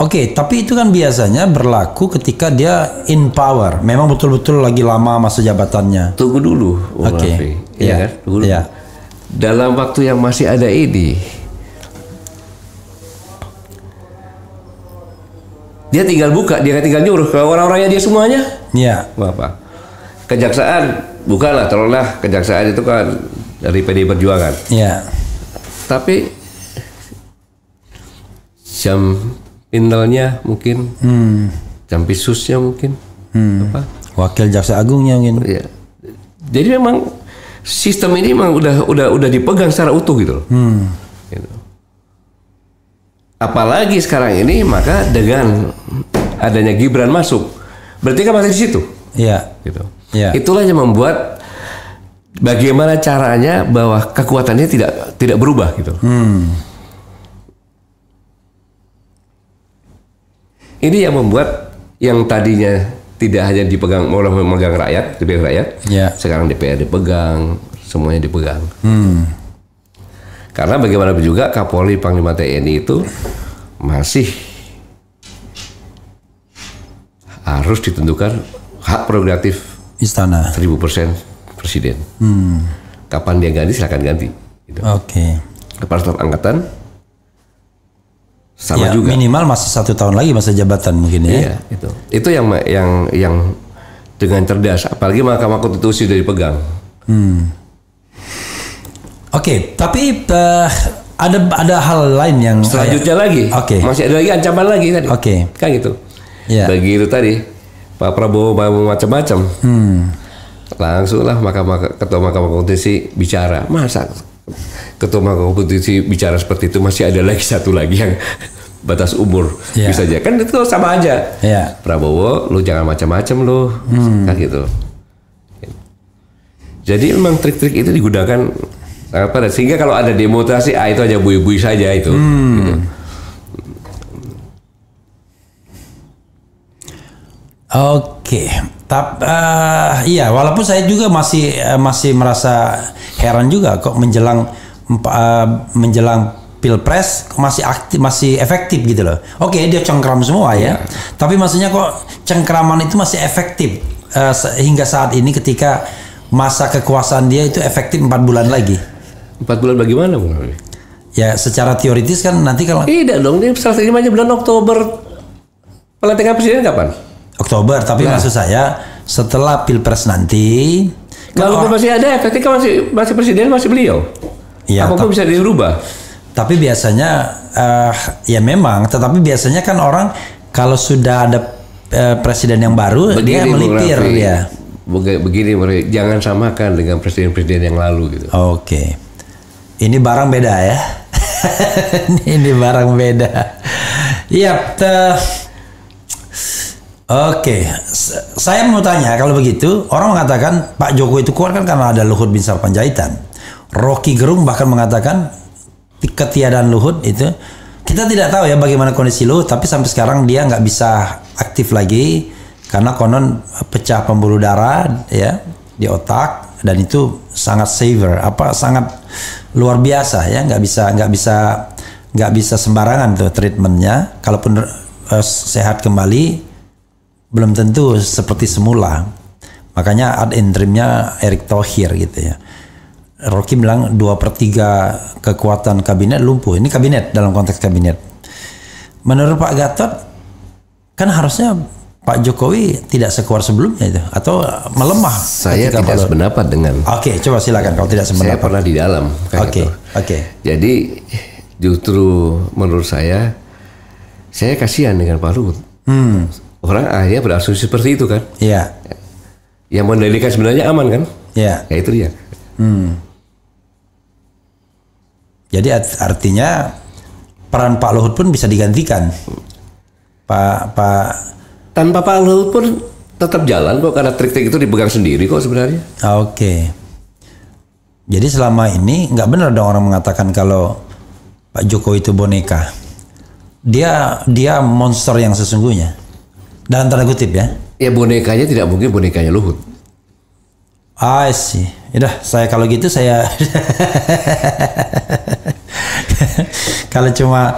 Tapi itu kan biasanya berlaku ketika dia in power. Memang betul-betul lagi lama masa jabatannya. Tunggu dulu, Raffi. Kan? Tunggu dulu. Dalam waktu yang masih ada ini, Dia tinggal buka, dia nggak tinggal nyuruh. Kalau orang-orangnya dia semuanya, Iya. apa? Kejaksaan, bukanlah, tolonglah kejaksaan itu kan dari PDI Perjuangan. Iya. Tapi jam pintelnya mungkin, jam pisusnya mungkin, apa? Wakil Jaksa Agungnya mungkin. Ya. Jadi memang sistem ini memang udah dipegang secara utuh gitu loh. Gitu. Apalagi sekarang ini, maka dengan adanya Gibran masuk, berarti kan masih di situ. Iya. Gitu. Iya. Itulah yang membuat bagaimana caranya bahwa kekuatannya tidak berubah gitu. Ini yang membuat yang tadinya tidak hanya dipegang oleh memegang rakyat, Iya. sekarang DPR dipegang, semuanya dipegang. Karena bagaimanapun juga Kapolri Panglima TNI itu masih harus ditentukan hak prerogatif Istana. 1000% presiden. Kapan dia ganti silakan ganti. Gitu. Oke. Kepala Staf Angkatan sama Ya, juga. minimal masih 1 tahun lagi masa jabatan mungkin ya. Iya, itu yang dengan cerdas. Apalagi Mahkamah Konstitusi sudah dipegang. Oke, tapi ada hal lain yang Selanjutnya lagi, Oke. masih ada lagi ancaman lagi tadi. Oke. Kan gitu. Iya. Begitu tadi Pak Prabowo mau macam-macam. Langsunglah Ketua Mahkamah Konstitusi bicara. Masa Ketua Mahkamah Konstitusi bicara seperti itu, masih ada lagi satu lagi yang batas umur Iya. bisa aja. Kan itu sama aja. Iya. Prabowo, lu jangan macam-macam lu. Kan gitu. Jadi memang trik-trik itu digunakan apa, sehingga kalau ada demonstrasi, itu aja bui-bui saja itu. Gitu. Oke, iya, walaupun saya juga masih merasa heran juga kok menjelang Pilpres kok masih aktif, masih efektif gitu loh. Oke, dia cengkram semua ya. Tapi maksudnya kok cengkraman itu masih efektif hingga saat ini ketika masa kekuasaan dia itu efektif 4 bulan lagi. 4 bulan bagaimana, Bung Roni? Ya, secara teoritis kan nanti kalau Tidak dong, ini serah terimanya bulan Oktober. Pelantikan presiden kapan? Oktober, tapi maksud saya setelah Pilpres nanti Kalau masih ada, ketika masih presiden, masih beliau. Ya, apapun bisa dirubah. Tapi biasanya ya memang, tetapi biasanya kan orang kalau sudah ada presiden yang baru dia melipir dia. Begini, jangan samakan dengan presiden-presiden yang lalu gitu. Oke. Ini barang beda ya. Ini barang beda. Iya. Oke. Saya mau tanya, kalau begitu orang mengatakan Pak Jokowi itu kuat kan karena ada Luhut bin Sarpanjaitan. Rocky Gerung bahkan mengatakan ketiadaan Luhut itu, kita tidak tahu ya bagaimana kondisi Luhut, tapi sampai sekarang dia nggak bisa aktif lagi karena konon pecah pembuluh darah ya di otak, dan itu sangat severe, sangat luar biasa ya, nggak bisa sembarangan tuh treatmentnya. Kalaupun sehat kembali belum tentu seperti semula, makanya ad interimnya Erick Thohir gitu ya. Rocky bilang 2/3 kekuatan kabinet lumpuh. Ini kabinet, dalam konteks kabinet. Menurut Pak Gatot kan harusnya Pak Jokowi tidak sekuat sebelumnya itu, atau melemah? Saya tidak sependapat dengan. Oke, coba silakan kalau tidak sependapat. Saya pernah di dalam. Oke. Jadi justru menurut saya kasihan dengan Pak Luhut. Orang akhirnya berasumsi seperti itu kan. Iya. Yang mendalikan sebenarnya aman kan? Iya. Ya itu dia. Jadi artinya peran Pak Luhut pun bisa digantikan. Tanpa Pak Luhut pun tetap jalan kok, karena trik-trik itu dipegang sendiri kok sebenarnya. Oke. Jadi selama ini nggak benar dong orang mengatakan kalau Pak Jokowi itu boneka. Dia monster yang sesungguhnya. Dalam tanda kutip ya. Ya bonekanya tidak mungkin bonekanya Luhut. I see. Yaudah, kalau gitu saya kalau cuma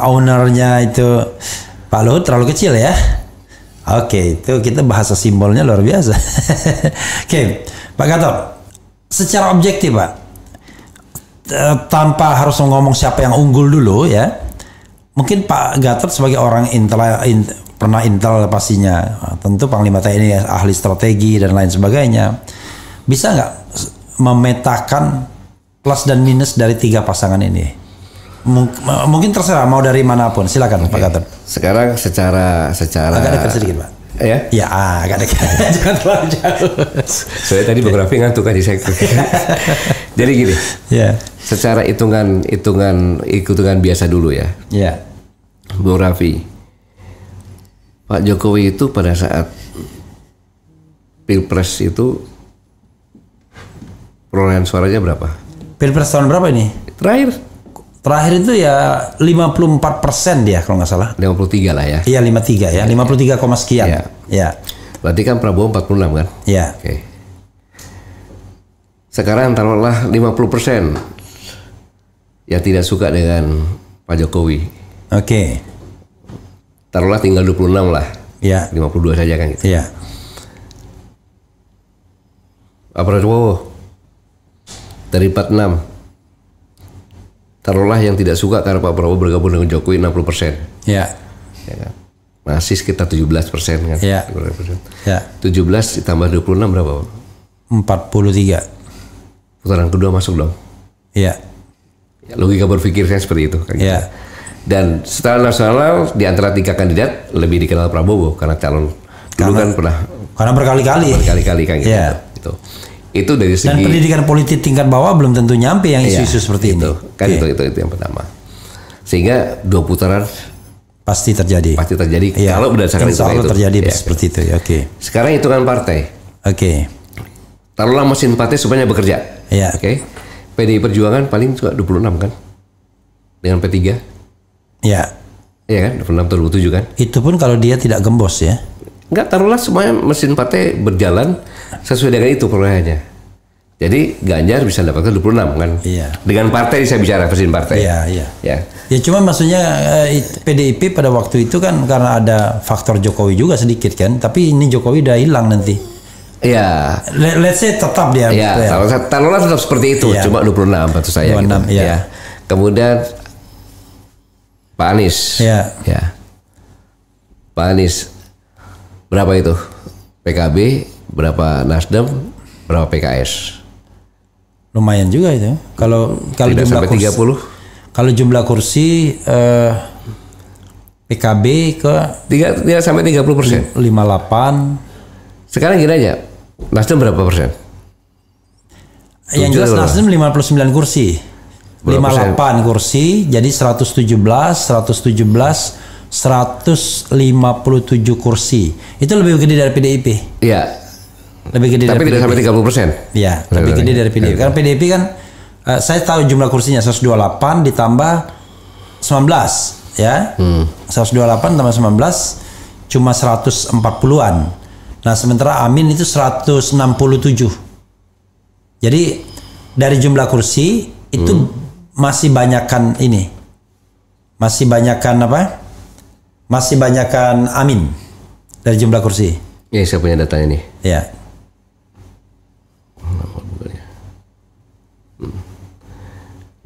ownernya itu Pak Luhut terlalu kecil ya. Oke, itu kita bahasa simbolnya luar biasa. Oke, Pak Gatot, secara objektif Pak, tanpa harus ngomong siapa yang unggul dulu ya, mungkin Pak Gatot sebagai orang pernah intel pastinya, tentu Panglima TNI ahli strategi dan lain sebagainya, bisa nggak memetakan plus dan minus dari 3 pasangan ini? Mungkin terserah mau dari manapun, silakan Pak Gatot. Sekarang secara agak dekat sedikit Pak. Ya, agak dekat. Jangan terlalu jauh. Saya tadi biografi ngantuk kan saya. Jadi gini. Ya. Secara hitungan biasa dulu ya. Ya. Biografi. Pak Jokowi itu pada saat Pilpres itu perolehan suaranya berapa? Pilpres tahun berapa ini? Terakhir itu ya 54% dia kalau nggak salah. 53 lah ya. Iya 53 ya, 53, sekian. Ya. Berarti kan Prabowo 46 kan? Iya. Oke. Sekarang taruhlah 50% yang tidak suka dengan Pak Jokowi. Oke. Taruhlah tinggal 26 lah. Iya. 52 saja kan gitu. Iya. Pak Prabowo dari 46. Taruhlah yang tidak suka karena Pak Prabowo bergabung dengan Jokowi 60%. Iya. Ya kan? Masih sekitar 17% kan. Iya. Ya. 17 ditambah 26 berapa? 43. Putaran kedua masuk dong. Iya. Logika berpikirnya seperti itu kan. Iya. Dan secara nasional di antara 3 kandidat lebih dikenal Prabowo karena calon dulu kan pernah. Karena berkali-kali kan gitu. Iya. Itu dari segi. Dan pendidikan politik tingkat bawah belum tentu nyampe yang isu-isu seperti ini. Kan itu yang pertama. Sehingga 2 putaran pasti terjadi. Iya. Kalau berdasarkan itu terjadi seperti itu ya. Oke. Sekarang hitungan partai. Oke. Taruhlah mesin partai semuanya bekerja. Iya. Oke. PDI Perjuangan paling cuma 26 kan? Dengan P3. Iya. Iya kan? 26 atau 27 kan? Itu pun kalau dia tidak gembos ya. Enggak, taruhlah semuanya mesin partai berjalan sesuai dengan itu perolehannya. Jadi Ganjar bisa dapatkan 26 kan? Iya. Dengan partai saya bicara mesin partai. Iya. Ya. Ya cuma maksudnya PDIP pada waktu itu kan karena ada faktor Jokowi juga sedikit kan, tapi ini Jokowi udah hilang nanti. Iya. Let's say tetap dia. Iya. Taruhlah tetap seperti itu, cuma 26 maksud saya. 26, gitu. iya. Ya. Kemudian Pak Anies. Iya. Ya. Pak Anies berapa itu? PKB, berapa Nasdem, berapa PKS? Lumayan juga itu. Kalau tidak jumlah sampai kursi, 30. Kalau jumlah kursi PKB ke tidak sampai 30%. 58. Sekarang gini aja. Nasdem berapa persen? Yang jelas Nasdem 59 kursi. 58 kursi jadi 117 157 kursi. Itu lebih gede dari PDIP. Iya. Lebih gede tapi dari tidak PDIP. sampai 30%. Iya, lebih gede dari PDIP. Karena PDIP kan saya tahu jumlah kursinya 128 ditambah 19 ya. 128 tambah 19 cuma 140-an. Nah, sementara Amin itu 167. Jadi dari jumlah kursi itu masih banyakkan ini. Masih banyakkan apa? Masih banyakkan Amin dari jumlah kursi. Ya, saya punya datanya nih. Ya.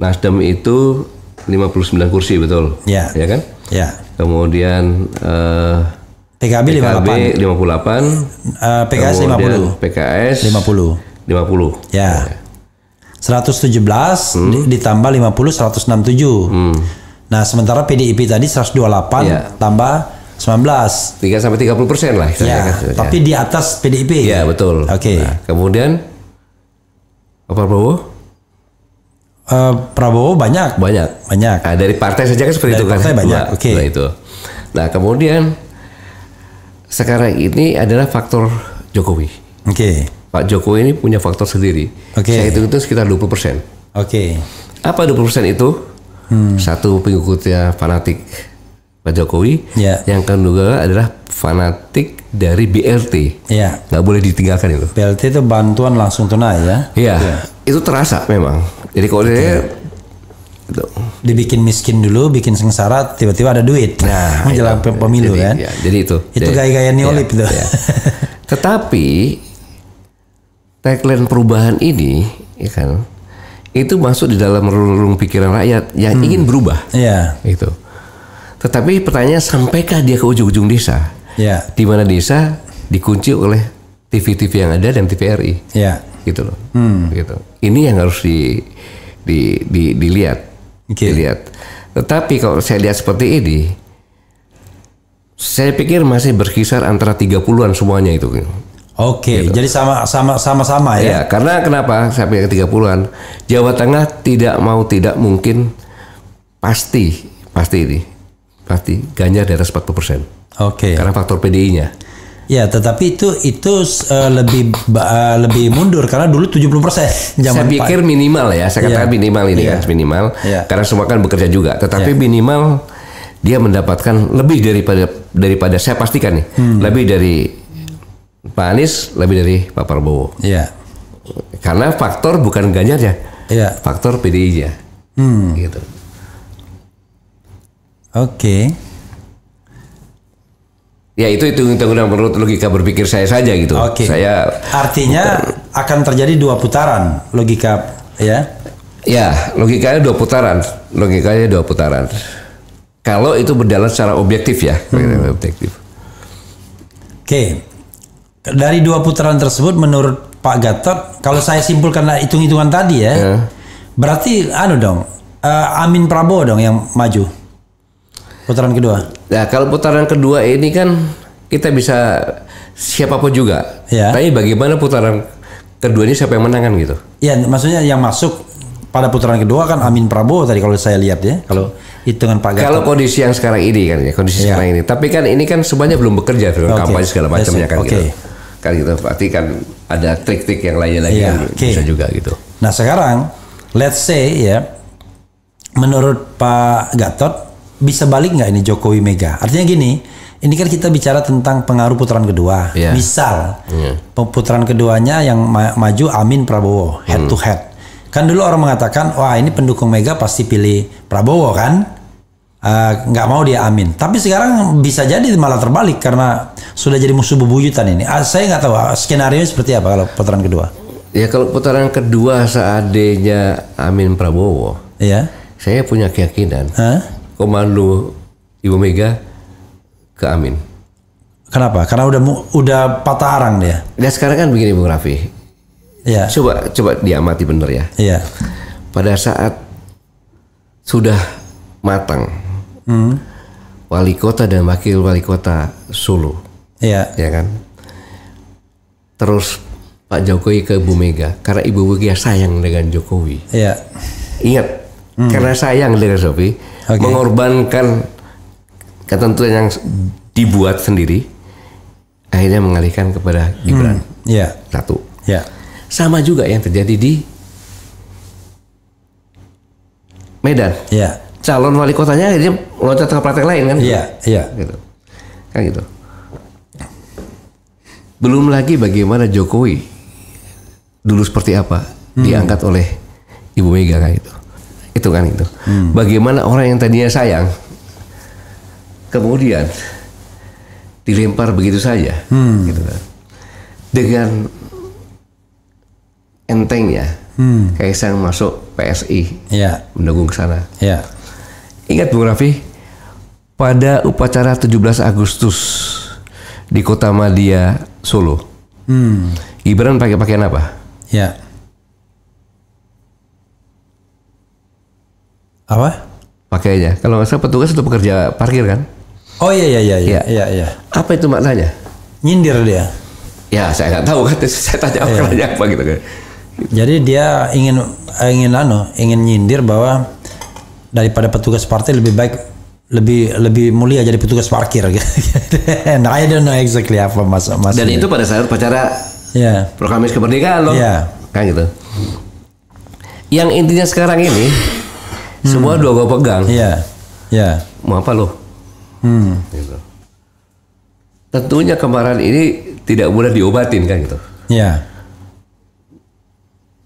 Nasdem itu 59 kursi betul. Ya. Ya kan? Ya. Kemudian PKB 58. PKS 50. PKS 50. Ya. 117 ditambah 50 167. Nah, sementara PDIP tadi 128 tambah 19. 3 sampai 30% lah. Ya, tapi di atas PDIP. Ya, betul. Oke. Nah, kemudian Pak Prabowo? Prabowo banyak. Nah, dari partai saja kan seperti dari itu kan. Partai banyak. Oke. Itu. Nah, kemudian sekarang ini adalah faktor Jokowi. Oke. Pak Jokowi ini punya faktor sendiri. Saya hitung itu sekitar 20%. Oke. Apa 20% itu? Satu, pengikutnya fanatik Pak Jokowi. Yang kedua adalah fanatik dari BLT. Nggak boleh ditinggalkan itu. BLT itu bantuan langsung tunai ya? Iya. Itu terasa memang. Jadi kalau dia dibikin miskin dulu, bikin sengsara, tiba-tiba ada duit. Nah, menjelang pemilu kan? Ya, jadi itu. Itu gaya-gaya neolib itu. Ya. Tetapi tagline perubahan ini, ya kan, itu masuk di dalam relung pikiran rakyat yang ingin berubah. Iya. Itu. Tetapi pertanyaannya, sampaikah dia ke ujung-ujung desa? Ya. Di mana desa dikunci oleh TV-TV yang ada dan TVRI. Ya. Gitu loh. Gitu. Ini yang harus dilihat. Dilihat. Tetapi kalau saya lihat seperti ini, saya pikir masih berkisar antara 30-an semuanya itu. Oke, jadi sama-sama ya. Ya, karena kenapa saya pikir 30-an? Jawa Tengah tidak mungkin pasti Ganjar di atas 40%. Oke. Karena faktor PDI-nya. Ya, tetapi itu lebih mundur karena dulu 70%. Saya pikir minimal ya, saya katakan minimal ini kan minimal. Karena semua kan bekerja juga, tetapi minimal dia mendapatkan lebih daripada saya pastikan nih, lebih dari Pak Anies, lebih dari Pak Prabowo. Iya. Karena faktor bukan Ganjarnya, faktor PDI-nya. Gitu. Oke. Ya itu hitung-hitungan menurut logika berpikir saya saja gitu. Oke. Saya artinya akan terjadi 2 putaran logika ya? Ya, logikanya 2 putaran. Kalau itu berjalan secara objektif ya, objektif. Oke. Dari 2 putaran tersebut menurut Pak Gatot, kalau saya simpulkan hitung-hitungan tadi ya, berarti Amin Prabowo dong yang maju putaran kedua. Ya kalau putaran kedua ini kan kita bisa siapapun juga. Ya. Tapi bagaimana putaran kedua ini siapa yang menang kan gitu? Ya, maksudnya yang masuk pada putaran kedua kan Amin Prabowo tadi kalau saya lihat ya. Kalau hitungan Pak Gatot. Kalau kondisi yang sekarang ini kan ya, sekarang ini. Tapi kan ini kan semuanya belum bekerja dengan kampanye segala macamnya kan gitu. Kan gitu. Berarti kan ada trik-trik yang lainnya lagi kan bisa juga gitu. Nah sekarang let's say ya, menurut Pak Gatot bisa balik nggak ini Jokowi Mega? Artinya gini, ini kan kita bicara tentang pengaruh putaran kedua. Misal putaran keduanya yang maju Amin Prabowo head to head. Kan dulu orang mengatakan, wah ini pendukung Mega pasti pilih Prabowo kan, nggak mau dia Amin. Tapi sekarang bisa jadi malah terbalik karena sudah jadi musuh bebuyutan ini. Saya nggak tahu skenario seperti apa kalau putaran kedua. Ya kalau putaran kedua seandainya Amin Prabowo, saya punya keyakinan komando Ibu Mega ke Amin. Kenapa? Karena udah patah arang dia. Ya sekarang kan begini Bung Raffi. Ya. Coba diamati bener ya. Iya. Pada saat sudah matang wali kota dan wakil wali kota Solo. Iya. Ya kan. Terus Pak Jokowi ke Ibu Mega karena Ibu Mega sayang dengan Jokowi. Iya. Ingat, karena sayang dengan Jokowi, mengorbankan ketentuan yang dibuat sendiri, akhirnya mengalihkan kepada Gibran. Iya. Satu. Iya. Sama juga yang terjadi di Medan. Iya. Calon wali kotanya dia loncat ke partai lain kan? Iya. Iya. Gitu. Kan gitu. Belum lagi bagaimana Jokowi dulu seperti apa diangkat oleh Ibu Mega kan itu. Itu kan itu. Bagaimana orang yang tadinya sayang kemudian dilempar begitu saja, gitu kan. Dengan entengnya, Kaisang masuk PSI, mendukung ke sana. Ingat Bung Raffi, pada upacara 17 Agustus di Kota Madia, Solo, Gibran pakai pakaian apa? Apa? Pakainya. Kalau nggak salah petugas itu pekerja parkir kan? Oh iya. Apa itu maknanya? Nyindir dia. Ya saya nggak tahu kan. Saya tanya apa gitu kan. Jadi dia ingin nyindir bahwa daripada petugas partai lebih baik lebih mulia jadi petugas parkir gitu. Nah, I don't know exactly apa mas. Dan itu pada saat upacara proklamasi kemerdekaan loh. Kan gitu. Yang intinya sekarang ini semua dua gua pegang. Mau apa lo? Gitu. Tentunya kemarahan ini tidak mudah diobatin kan gitu.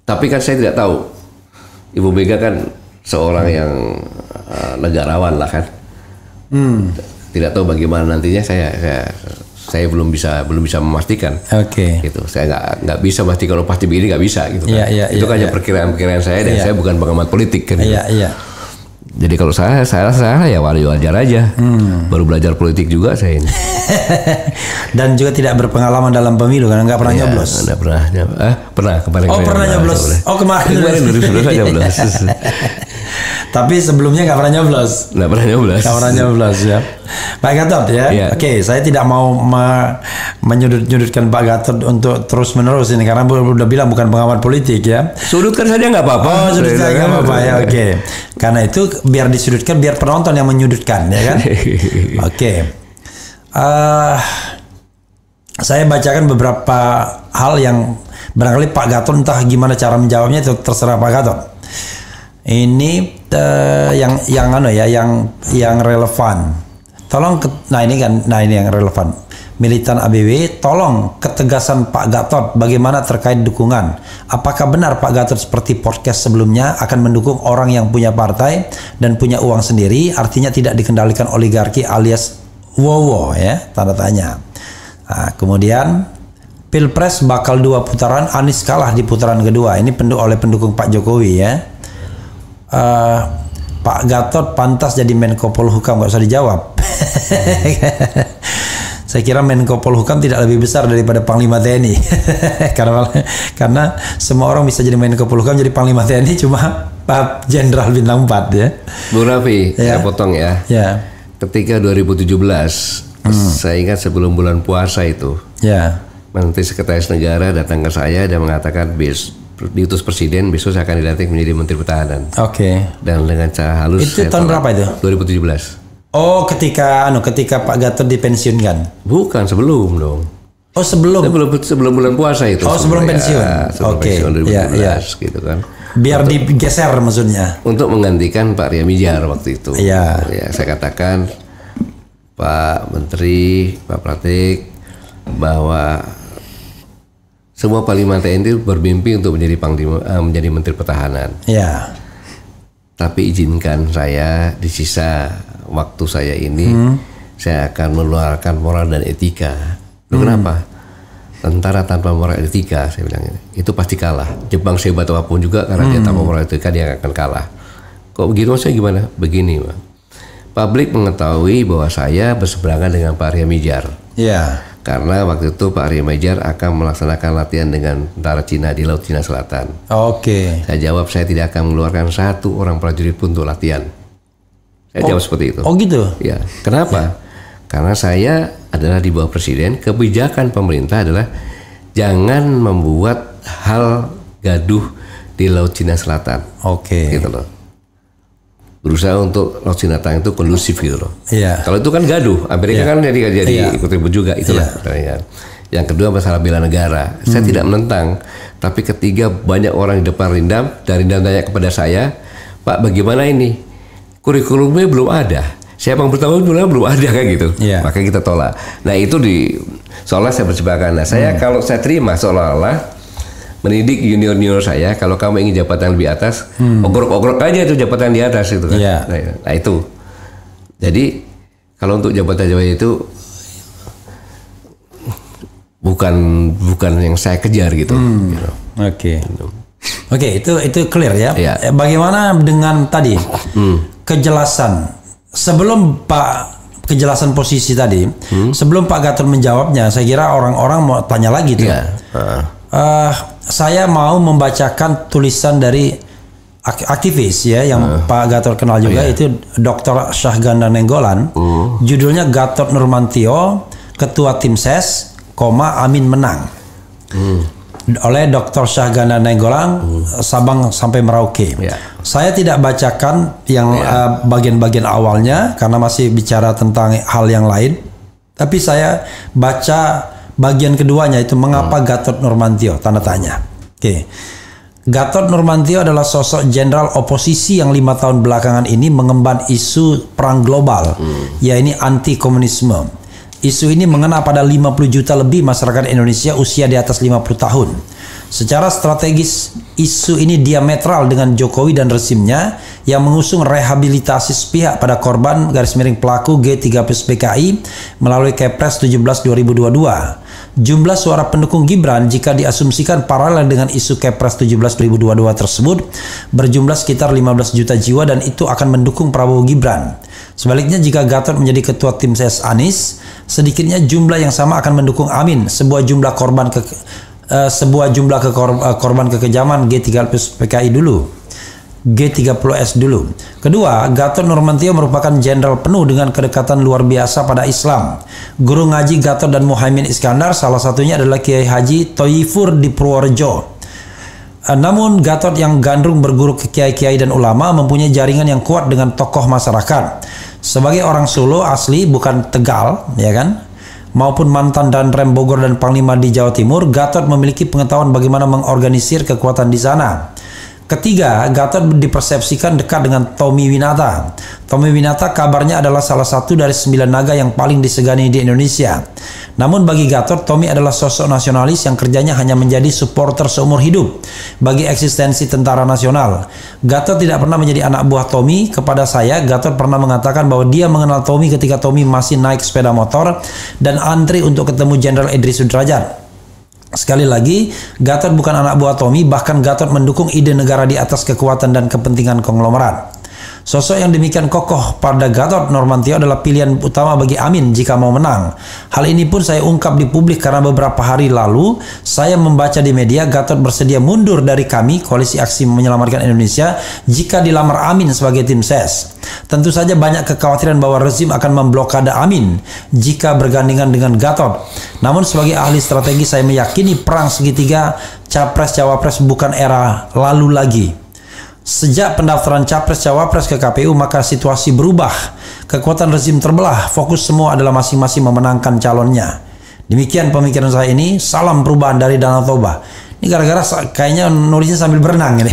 Tapi kan saya tidak tahu. Ibu Mega kan seorang yang negarawan lah kan. Tidak tahu bagaimana nantinya saya belum bisa memastikan. Gitu. Saya nggak bisa memastikan kalau pasti begini nggak bisa gitu kan. Itu kan hanya perkiraan saya dan saya bukan pengamat politik kan. Gitu. Jadi kalau saya ya wajar aja. Baru belajar politik juga saya ini. Dan juga tidak berpengalaman dalam pemilu karena nggak pernah nyoblos. Nggak pernah. Pernah kemarin. Pernah nyoblos. Kemarin 2019 nyoblos. Tapi sebelumnya nggak pernah nyoblos. Nggak pernah nyoblos Ya. Pak Gatot ya. Oke, saya tidak mau menyudutkan Pak Gatot untuk terus menerus ini karena udah bilang bukan pengamat politik ya. Sudutkan saja nggak apa-apa. Sudutkan nggak apa-apa ya. Oke. Karena itu biar disudutkan, biar penonton yang menyudutkan ya kan. Oke. Saya bacakan beberapa hal yang barangkali Pak Gatot entah gimana cara menjawabnya, itu terserah Pak Gatot. Ini yang relevan. Tolong ini yang relevan. Militan ABW, tolong ketegasan Pak Gatot bagaimana terkait dukungan. Apakah benar Pak Gatot seperti podcast sebelumnya akan mendukung orang yang punya partai dan punya uang sendiri, artinya tidak dikendalikan oligarki alias wowo ya, tanda tanya. Nah, kemudian Pilpres bakal 2 putaran, Anies kalah di putaran kedua. Ini oleh pendukung Pak Jokowi ya. Pak Gatot pantas jadi Menko Polhukam, nggak usah dijawab. Saya kira Menko Polhukam tidak lebih besar daripada Panglima TNI. karena semua orang bisa jadi Menko Polhukam, jadi Panglima TNI cuma Pak Jenderal Bintang 4 ya. Bu Raffi, saya potong ya. Ketika 2017, saya ingat sebelum bulan puasa itu, Menteri Sekretaris Negara datang ke saya dan mengatakan diutus Presiden besok saya akan dilantik menjadi Menteri Pertahanan. Dan dengan cara halus. Itu tahun berapa itu? 2017. Oh, ketika Pak Gatot dipensiunkan? Bukan, sebelum dong. Oh, sebelum bulan puasa itu. Oh, sebelum pensiun. Sebelum pensiun 2017 gitu kan. Biar digeser maksudnya. Untuk menggantikan Pak Ria Mijar waktu itu. Ya, saya katakan Pak Menteri, Pak Pratik, bahwa semua Panglima TNI bermimpi untuk menjadi Menteri Pertahanan. Ya. Tapi izinkan saya di sisa waktu saya ini, saya akan mengeluarkan moral dan etika. Kenapa? Tentara tanpa moral dan etika, saya bilang itu pasti kalah. Jepang sehebat apapun juga karena dia tanpa moral dan etika dia akan kalah. Kok begitu maksudnya gimana? Begini, Pak. Publik mengetahui bahwa saya berseberangan dengan Pak Ria Mijar. Iya. Karena waktu itu Pak Ria Mijar akan melaksanakan latihan dengan tentara Cina di Laut Cina Selatan. Saya jawab saya tidak akan mengeluarkan 1 orang prajurit pun untuk latihan. Saya jawab seperti itu. Oh gitu? Ya. Kenapa? Karena saya adalah di bawah Presiden. Kebijakan pemerintah adalah jangan membuat hal gaduh di Laut Cina Selatan. Gitu loh. Berusaha untuk Laut Cina Selatan itu kondusif gitu loh. Kalau itu kan gaduh, Amerika kan jadi ikut ribut juga, itulah. Yang kedua masalah bela negara. Saya tidak menentang, tapi ketiga banyak orang di depan Rindam, dan Rindam tanya kepada saya, Pak bagaimana ini? Kurikulumnya belum ada. Siapa yang bertanggung jawab belum ada kan gitu. Maka kita tolak. Nah itu seolah saya berseberangan. Nah saya kalau saya terima seolah-olah mendidik junior saya, kalau kamu ingin jabatan lebih atas, ogrok-ogrok aja itu jabatan di atas itu kan. Nah itu. Jadi kalau untuk jabatan-jabatan itu bukan yang saya kejar gitu. Oke, itu clear ya. Bagaimana dengan tadi kejelasan sebelum kejelasan posisi tadi, sebelum Pak Gatot menjawabnya, saya kira orang-orang mau tanya lagi tuh. Saya mau membacakan tulisan dari aktivis ya yang Pak Gatot kenal juga, itu Dr. Syahganda Nenggolan. Judulnya Gatot Nurmantio, Ketua Tim Ses, Amin menang. Oleh Dr. Syahganda Nenggolan, Sabang sampai Merauke. Saya tidak bacakan yang bagian-bagian awalnya karena masih bicara tentang hal yang lain. Tapi saya baca bagian keduanya, itu mengapa Gatot Nurmantio, tanda tanya. Gatot Nurmantio adalah sosok jenderal oposisi yang 5 tahun belakangan ini mengemban isu perang global, yaitu anti komunisme. Isu ini mengena pada 50 juta lebih masyarakat Indonesia usia di atas 50 tahun. Secara strategis, isu ini diametral dengan Jokowi dan rezimnya yang mengusung rehabilitasi sepihak pada korban / pelaku G30 PKI melalui Kepres 17 2022. Jumlah suara pendukung Gibran jika diasumsikan paralel dengan isu Kepres 17 2022 tersebut berjumlah sekitar 15 juta jiwa dan itu akan mendukung Prabowo Gibran. Sebaliknya jika Gatot menjadi ketua tim ses Anies, sedikitnya jumlah yang sama akan mendukung Amin, sebuah jumlah korban kekejaman G30 PKI dulu. G30S dulu. Kedua, Gatot Nurmantio merupakan jenderal penuh dengan kedekatan luar biasa pada Islam. Guru ngaji Gatot dan Muhaimin Iskandar salah satunya adalah Kiai Haji Thoifur di Purworejo. Namun Gatot yang gandrung berguru ke kiai-kiai dan ulama mempunyai jaringan yang kuat dengan tokoh masyarakat. Sebagai orang Solo asli, bukan Tegal, ya kan? Maupun mantan Danrem Bogor dan Panglima di Jawa Timur, Gatot memiliki pengetahuan bagaimana mengorganisir kekuatan di sana. Ketiga, Gatot dipersepsikan dekat dengan Tommy Winata. Tommy Winata kabarnya adalah salah satu dari 9 naga yang paling disegani di Indonesia. Namun bagi Gatot, Tommy adalah sosok nasionalis yang kerjanya hanya menjadi supporter seumur hidup bagi eksistensi tentara nasional. Gatot tidak pernah menjadi anak buah Tommy. Kepada saya, Gatot pernah mengatakan bahwa dia mengenal Tommy ketika Tommy masih naik sepeda motor dan antri untuk ketemu Jenderal Idris Sudrajat. Sekali lagi, Gatot bukan anak buah Tommy, bahkan Gatot mendukung ide negara di atas kekuatan dan kepentingan konglomerat. Sosok yang demikian kokoh pada Gatot Nurmantio adalah pilihan utama bagi Amin jika mau menang. Hal ini pun saya ungkap di publik karena beberapa hari lalu saya membaca di media Gatot bersedia mundur dari kami, Koalisi Aksi Menyelamatkan Indonesia, jika dilamar Amin sebagai tim ses. Tentu saja banyak kekhawatiran bahwa rezim akan memblokade Amin jika bergandengan dengan Gatot. Namun sebagai ahli strategi saya meyakini perang segitiga Capres-Cawapres bukan era lalu lagi. Sejak pendaftaran Capres-Cawapres ke KPU maka situasi berubah. Kekuatan rezim terbelah, fokus semua adalah masing-masing memenangkan calonnya. Demikian pemikiran saya ini, salam perubahan dari Danau Toba. Ini gara-gara kayaknya nulisnya sambil berenang ini.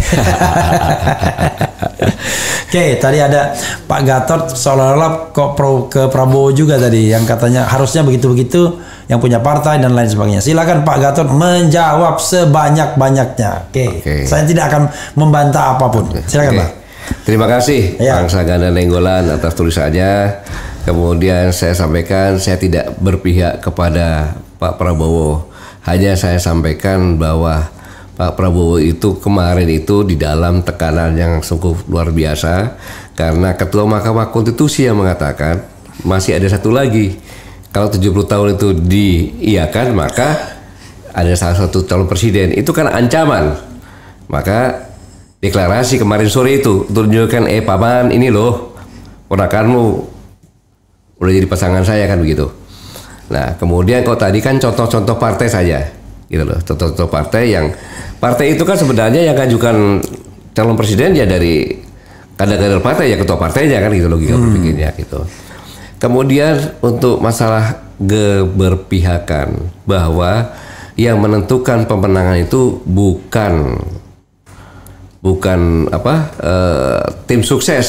Oke, tadi ada Pak Gatot seolah-olah kok ke Prabowo juga tadi yang katanya harusnya begitu-begitu yang punya partai dan lain sebagainya. Silakan Pak Gatot menjawab sebanyak-banyaknya. Oke. Saya tidak akan membantah apapun. Silakan Pak. Terima kasih Bang Saganda Nenggolan atas tulisannya. Kemudian saya sampaikan saya tidak berpihak kepada Pak Prabowo. Hanya saya sampaikan bahwa Pak Prabowo itu kemarin itu di dalam tekanan yang sungguh luar biasa karena Ketua Mahkamah Konstitusi yang mengatakan masih ada satu lagi. Kalau 70 tahun itu diiyakan maka ada salah satu calon presiden. Itu kan ancaman. Maka deklarasi kemarin sore itu untuk menunjukkan paman ini loh ponakanmu udah jadi pasangan saya kan begitu. Nah kemudian kalau tadi kan contoh-contoh partai saja gitu loh, contoh-contoh partai yang partai itu kan sebenarnya yang ngajukan calon presiden ya dari kader-kader partai ya ketua partainya kan gitu logika berpikirnya gitu. Kemudian untuk masalah keberpihakan bahwa yang menentukan pemenangan itu bukan tim sukses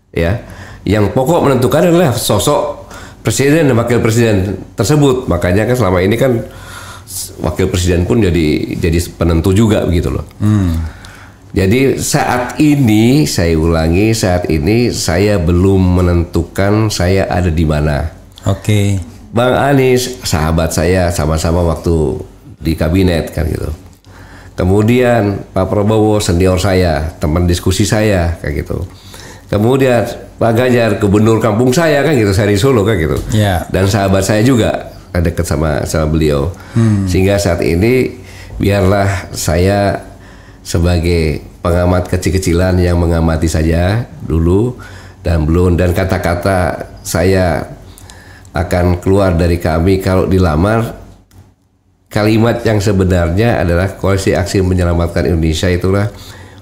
ya. Yang pokok menentukan adalah sosok presiden dan wakil presiden tersebut. Makanya kan selama ini kan wakil presiden pun jadi penentu juga begitu loh. Jadi saat ini saya ulangi, saat ini saya belum menentukan saya ada di mana. Oke. Bang Anies sahabat saya sama-sama waktu di kabinet kan gitu. Kemudian Pak Prabowo senior saya, teman diskusi saya kayak gitu. Kemudian Pak Ganjar gubernur kampung saya kan gitu, saya di Solo kan gitu. Yeah. Dan sahabat saya juga dekat sama beliau. Sehingga saat ini biarlah saya sebagai pengamat kecil-kecilan yang mengamati saja dulu dan kata-kata saya akan keluar dari kami kalau dilamar. Kalimat yang sebenarnya adalah Koalisi Aksi Menyelamatkan Indonesia itulah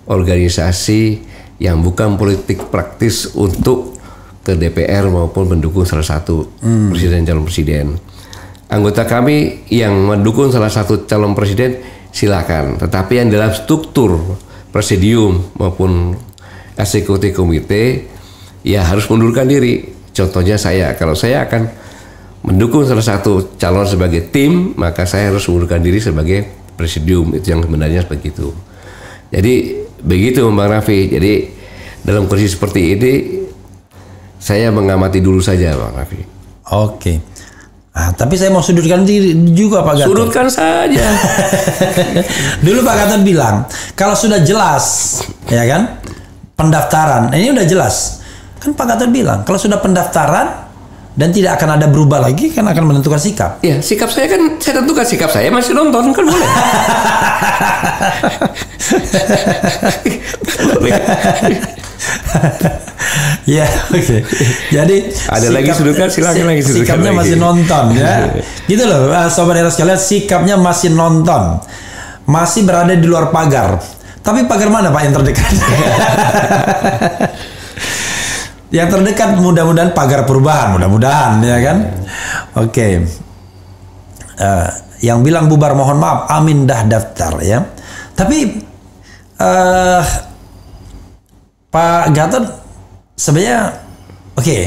organisasi yang bukan politik praktis untuk ke DPR maupun mendukung salah satu presiden calon presiden. Anggota kami yang mendukung salah satu calon presiden silakan, tetapi yang dalam struktur presidium maupun eksekutif komite ya harus mundurkan diri. Contohnya saya, kalau saya akan mendukung salah satu calon sebagai tim, maka saya harus mundurkan diri sebagai presidium. Itu yang sebenarnya begitu. Jadi begitu Bang Raffi. Jadi dalam kondisi seperti ini saya mengamati dulu saja Bang Raffi. Oke. Ah, tapi saya mau sudutkan diri juga Pak Gatot. Sudutkan saja. Dulu Pak Gatot bilang kalau sudah jelas, ya kan, pendaftaran, ini udah jelas. Kan Pak Gatot bilang kalau sudah pendaftaran dan tidak akan ada berubah lagi, kan akan menentukan sikap. Ya, sikap saya kan saya tentukan, sikap saya masih nonton kan boleh. Ya, oke. Jadi ada lagi sudutkan, silakan lagi sudutkan. Sikapnya lagi. masih nonton ya. Gitu loh, sobat era sekalian, sikapnya masih nonton. Masih berada di luar pagar. Tapi pagar mana Pak yang terdekat? Yang terdekat mudah-mudahan pagar perubahan, mudah-mudahan ya kan. Oke. Yang bilang bubar mohon maaf, amin dah daftar ya. Tapi Pak Gatot sebenarnya oke,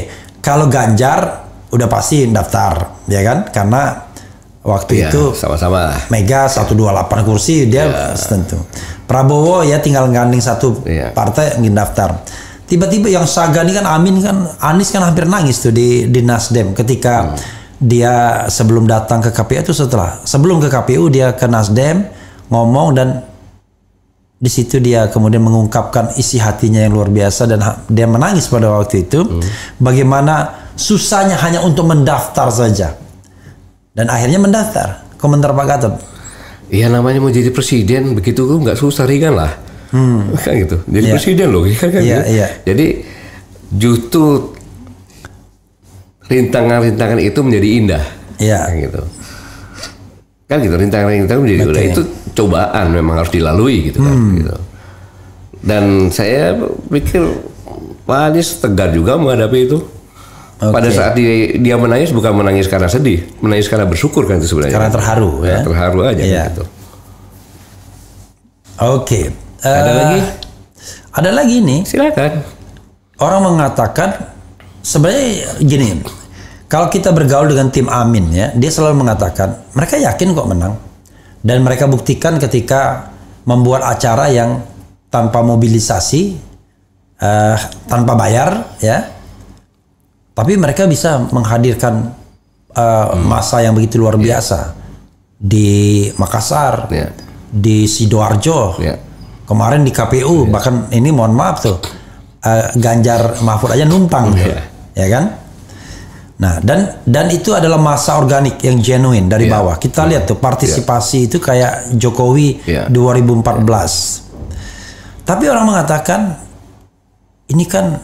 kalau Ganjar udah pasti daftar ya kan, karena waktu itu sama-sama Mega 128 kursi dia tentu. Prabowo ya tinggal gandeng satu partai ingin daftar. Tiba-tiba yang Sagani kan Amin kan Anies kan hampir nangis tuh di Nasdem ketika dia sebelum datang ke KPU itu, sebelum ke KPU dia ke Nasdem ngomong, dan di situ dia kemudian mengungkapkan isi hatinya yang luar biasa, dan dia menangis pada waktu itu. Bagaimana susahnya hanya untuk mendaftar saja, dan akhirnya mendaftar. Komentar Pak Gatot? Iya, namanya mau jadi presiden begitu tuh nggak susah, ringan lah. Kan gitu. Jadi presiden loh kan gitu. Jadi justru rintangan-rintangan itu menjadi indah. Kan gitu. Kan gitu, rintangan-rintangan menjadi indah. Itu cobaan memang harus dilalui gitu kan. Gitu. Dan saya pikir Pak Anies tegar juga menghadapi itu. Pada saat dia menangis, bukan menangis karena sedih, menangis karena bersyukur kan itu sebenarnya. Karena terharu ya. Terharu aja gitu. Ada lagi? Ada lagi nih. Silakan. Orang mengatakan sebenarnya gini, kalau kita bergaul dengan tim Amin ya, dia selalu mengatakan mereka yakin kok menang, dan mereka buktikan ketika membuat acara yang tanpa mobilisasi, tanpa bayar ya, tapi mereka bisa menghadirkan massa yang begitu luar biasa di Makassar, di Sidoarjo. Kemarin di KPU, bahkan ini mohon maaf tuh, Ganjar Mahfud aja numpang, ya kan? Nah, dan itu adalah massa organik yang genuine dari bawah. Kita lihat tuh partisipasi itu kayak Jokowi 2014. Tapi orang mengatakan ini kan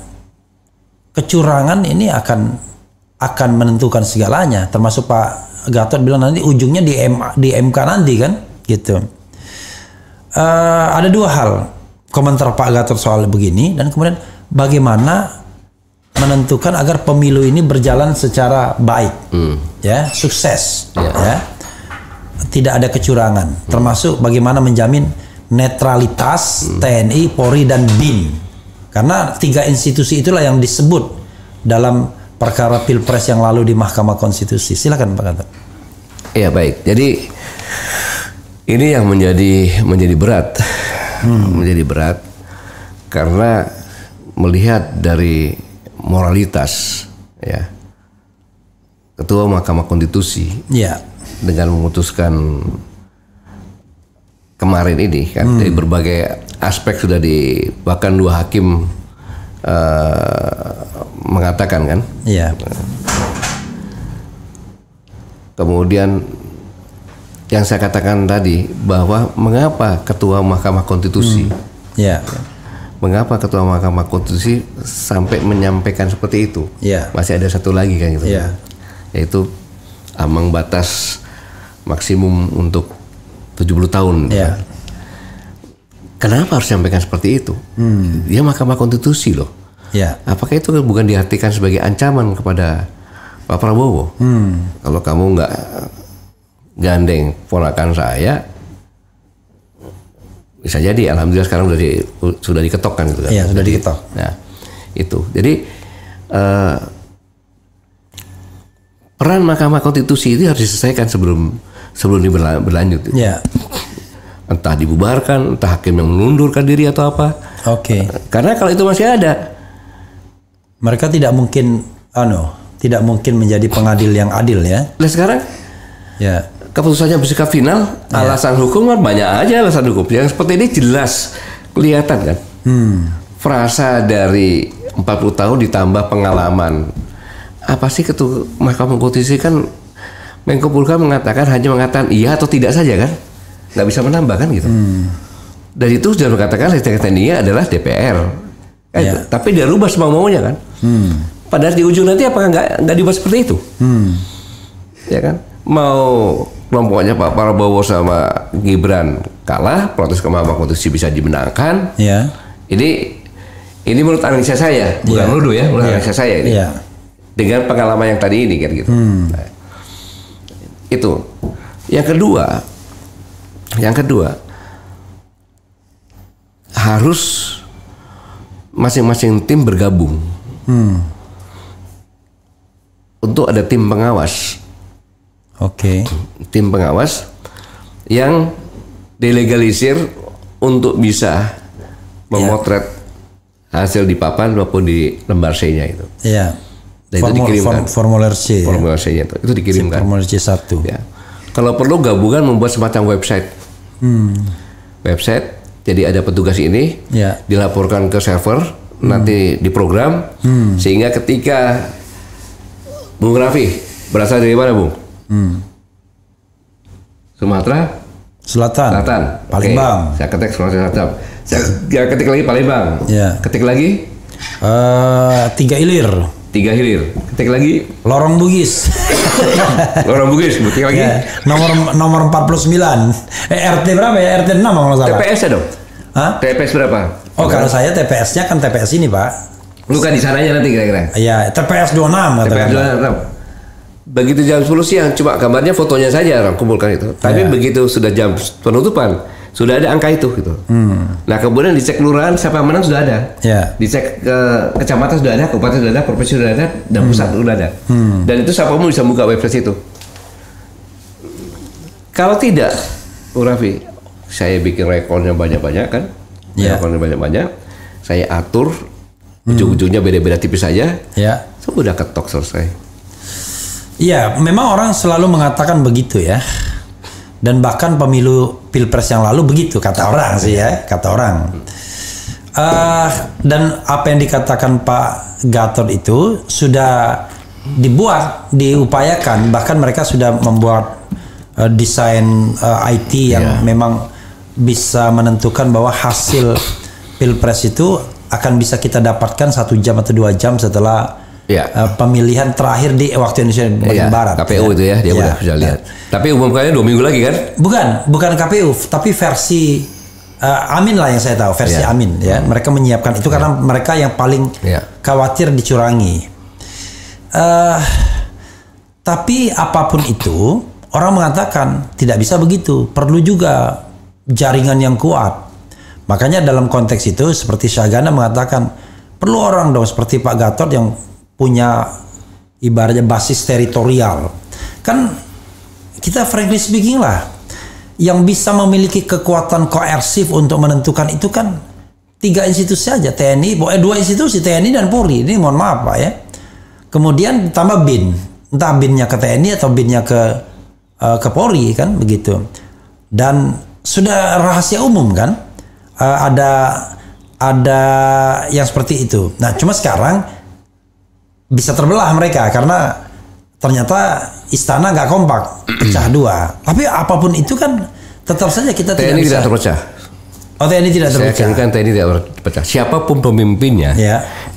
kecurangan, ini akan menentukan segalanya. Termasuk Pak Gatot bilang nanti ujungnya di MK nanti kan, gitu. Ada dua hal komentar Pak Gatot soal begini, dan kemudian bagaimana menentukan agar pemilu ini berjalan secara baik, ya, sukses, ya, tidak ada kecurangan, termasuk bagaimana menjamin netralitas TNI, Polri, dan BIN, karena 3 institusi itulah yang disebut dalam perkara Pilpres yang lalu di Mahkamah Konstitusi. Silakan Pak Gatot. Iya, baik. Jadi ini yang menjadi berat, menjadi berat karena melihat dari moralitas ya Ketua Mahkamah Konstitusi dengan memutuskan kemarin ini kan dari berbagai aspek sudah bahkan 2 hakim mengatakan kan. Kemudian yang saya katakan tadi bahwa mengapa Ketua Mahkamah Konstitusi mengapa Ketua Mahkamah Konstitusi sampai menyampaikan seperti itu. Masih ada satu lagi kan gitu. Yaitu ambang batas maksimum untuk 70 tahun. Kenapa harus menyampaikan seperti itu? Dia Mahkamah Konstitusi loh. Apakah itu bukan diartikan sebagai ancaman kepada Pak Prabowo? Kalau kamu nggak gandeng ponakan saya, bisa jadi, alhamdulillah sekarang sudah diketok kan gitu kan. Sudah diketok. Nah, itu. Jadi peran Mahkamah Konstitusi itu harus diselesaikan sebelum berlanjut. Entah dibubarkan, entah hakim yang mengundurkan diri atau apa. Karena kalau itu masih ada, mereka tidak mungkin tidak mungkin menjadi pengadil yang adil ya. Nah sekarang Ya. keputusannya bersikap final, alasan hukum kan banyak aja alasan hukum. Yang seperti ini jelas kelihatan kan. Frasa dari 40 tahun ditambah pengalaman. Apa sih ketua Mahkamah Konstitusi kan Menko Polhukam hanya mengatakan iya atau tidak saja kan, nggak bisa menambah kan gitu. Dan itu sudah mengatakan legislatif ini adalah DPR. Tapi dia rubah semau-maunya kan. Padahal di ujung nanti apakah nggak dibahas seperti itu? Ya kan? Mau kelompoknya Pak Prabowo sama Gibran kalah, protes ke Mahkamah Konstitusi bisa dimenangkan. Ya. Ini menurut analisa saya, bukan menuduh ya, menurut analisa saya ini. Dengan pengalaman yang tadi ini kan gitu. Nah, itu. Yang kedua harus masing-masing tim bergabung. Untuk ada tim pengawas. Oke. Tim pengawas yang delegalisir untuk bisa memotret hasil di papan maupun di lembar C-nya itu. Iya. Dan itu dikirimkan. Formulir C. Formulir C-nya itu dikirimkan. Formulir C1. Ya. Kalau perlu gabungan membuat semacam website. Website. Jadi ada petugas ini dilaporkan ke server, nanti diprogram sehingga ketika Bung Raffi berasal dari mana, Bung? Sumatera Selatan. Palembang. Oke. Saya ketik Sumatera Selatan. Saya ketik lagi Palembang. Ketik lagi 3 Ilir. 3 Hilir. Ketik lagi Lorong Bugis. Lorong Bugis. Ketik lagi nomor 49. RT berapa ya? RT 6 kalau nggak salah. TPS ya dong? Hah? TPS berapa? Oh, kalau saya TPS-nya kan TPS ini, Pak. Lu kan di sananya nanti kira-kira. Iya, TPS 26 TPS 26. Begitu jam 10 siang, cuma gambarnya fotonya saja orang kumpulkan itu. Tapi begitu sudah jam penutupan, sudah ada angka itu gitu. Nah kemudian dicek kelurahan siapa yang menang sudah ada. Dicek ke kecamatan sudah ada, kabupaten sudah ada, provinsi sudah ada, dan pusat sudah ada. Dan itu siapapun bisa buka website itu. Kalau tidak, Raffi, saya bikin rekornya banyak-banyak kan, rekornya banyak-banyak, saya atur, ujung-ujungnya beda-beda tipis saja, udah ketok selesai. Iya, memang orang selalu mengatakan begitu ya. Dan bahkan pemilu pilpres yang lalu begitu kata orang sih ya, kata orang. Dan apa yang dikatakan Pak Gatot itu sudah diupayakan, bahkan mereka sudah membuat desain IT yang memang bisa menentukan bahwa hasil pilpres itu akan bisa kita dapatkan 1 jam atau 2 jam setelah pemilihan terakhir di waktu Indonesia bagian Barat. KPU itu ya, dia udah bisa lihat. Tapi umumkannya 2 minggu lagi kan? Bukan KPU, tapi versi Amin lah yang saya tahu, versi Amin ya. Mereka menyiapkan itu karena mereka yang paling khawatir dicurangi. Tapi apapun itu, orang mengatakan tidak bisa begitu, perlu juga jaringan yang kuat. Makanya dalam konteks itu seperti Syahgana mengatakan perlu orang dong seperti Pak Gatot yang punya ibaratnya basis teritorial. Kan kita frankly speaking lah, yang bisa memiliki kekuatan koersif untuk menentukan itu kan 3 institusi saja, TNI, 2 institusi TNI dan Polri. Ini mohon maaf Pak ya. Kemudian tambah BIN, entah BIN-nya ke TNI atau BIN-nya ke Polri kan begitu. Dan sudah rahasia umum kan, ada yang seperti itu. Nah cuma sekarang bisa terbelah mereka karena ternyata istana nggak kompak, pecah 2. Tapi apapun itu kan tetap saja kita TNI tidak terpecah. Oh, TNI tidak terpecah. Saya kan TNI tidak terpecah. Siapapun pemimpinnya,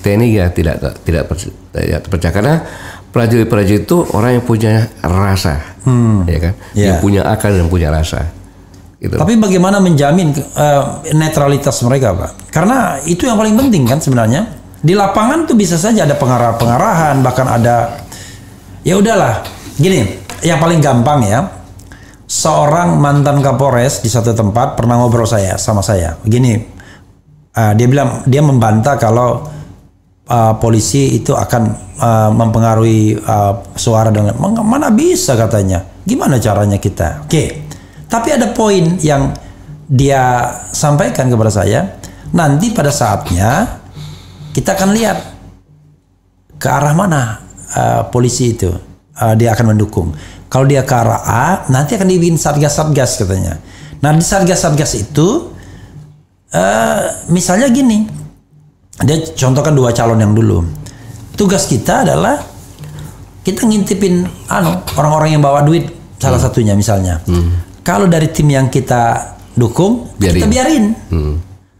TNI tidak terpecah karena prajurit-prajurit itu orang yang punya rasa, ya kan, yang punya akal dan punya rasa. Gitu. Tapi bagaimana menjamin netralitas mereka, Pak? Karena itu yang paling penting kan sebenarnya. Di lapangan tuh bisa saja ada pengarahan, bahkan ada, ya udahlah, gini, yang paling gampang ya, seorang mantan Kapolres di satu tempat pernah ngobrol sama saya, begini, dia bilang dia membantah kalau polisi itu akan mempengaruhi suara dengan, mana bisa katanya, gimana caranya kita? Oke, tapi ada poin yang dia sampaikan kepada saya, nanti pada saatnya kita akan lihat ke arah mana polisi itu dia akan mendukung. Kalau dia ke arah A, nanti akan dibikin satgas-satgas katanya. Nah di satgas-satgas itu misalnya gini, dia contohkan 2 calon yang dulu. Tugas kita adalah kita ngintipin orang-orang yang bawa duit, salah satunya misalnya. Kalau dari tim yang kita dukung, kita biarin.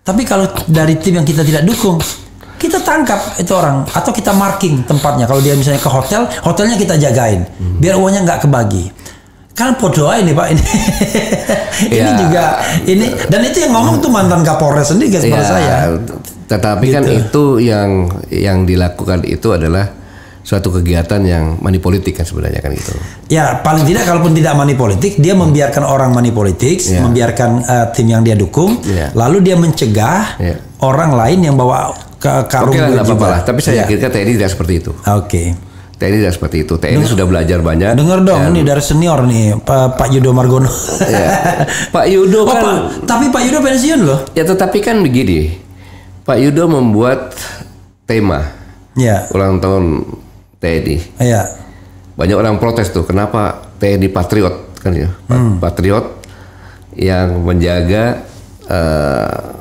Tapi kalau dari tim yang kita tidak dukung, kita tangkap itu orang, atau kita marking tempatnya. Kalau dia misalnya ke hotel, hotelnya kita jagain biar uangnya nggak kebagi. Kan podo ini Pak ini. Ini juga ini, dan itu yang ngomong tuh mantan Kapolres sendiri guys pada saya. Tetapi kan itu yang dilakukan itu adalah suatu kegiatan yang money politik kan sebenarnya kan gitu. Ya paling tidak kalaupun tidak money politik, dia membiarkan orang money politik, membiarkan tim yang dia dukung, lalu dia mencegah orang lain yang bawa karung duit juga. Tapi saya kira TNI tidak seperti itu. TNI tidak seperti itu. TNI sudah belajar banyak. Dengar dong, ini dari senior nih, Pak Yudo Margono. Pak Yudo kan. Tapi Pak Yudo pensiun loh. Ya tetapi kan begini, Pak Yudo membuat tema ulang tahun TNI. Banyak orang protes tuh, kenapa TNI patriot kan ya, patriot yang menjaga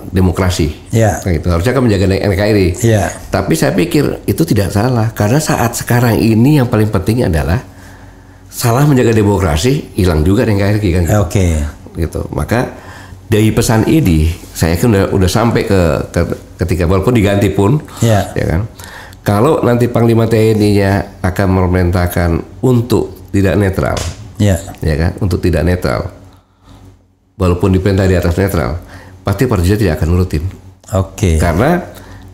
demokrasi. Gitu. Harusnya kan menjaga NKRI. Tapi saya pikir itu tidak salah, karena saat sekarang ini yang paling penting adalah salah menjaga demokrasi, hilang juga NKRI kan. Gitu. Maka dari pesan ini saya yakin udah sampai ke ketika walaupun diganti pun, ya kan. Kalau nanti Panglima TNI-nya akan memerintahkan untuk tidak netral, ya kan, untuk tidak netral, walaupun diperintah di atas netral, pasti Prajurit tidak akan nurutin. Karena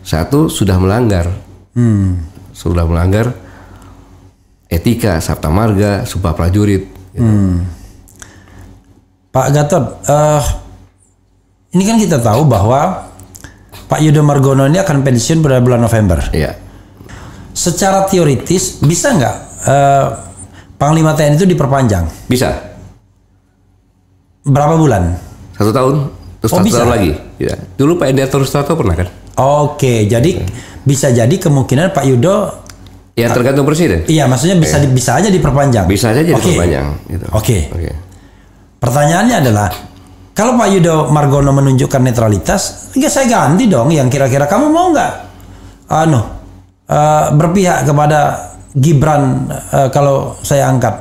satu sudah melanggar, etika, Sabta Marga, Sumpah Prajurit. Gitu. Pak Gatot, ini kan kita tahu bahwa Pak Yudo Margono ini akan pensiun pada bulan November. Secara teoritis bisa nggak Panglima TNI itu diperpanjang? Bisa. Berapa bulan? 1 tahun. Terus 1 tahun lagi. Ya. Dulu Pak Endiatur Sutarto pernah kan? Jadi bisa jadi kemungkinan Pak Yudo. Ya tergantung presiden. Iya, maksudnya bisa aja diperpanjang. Bisa aja diperpanjang. Gitu. Pertanyaannya adalah, kalau Pak Yudo Margono menunjukkan netralitas, ya saya ganti dong. Yang kira-kira kamu mau nggak? Berpihak kepada Gibran kalau saya angkat,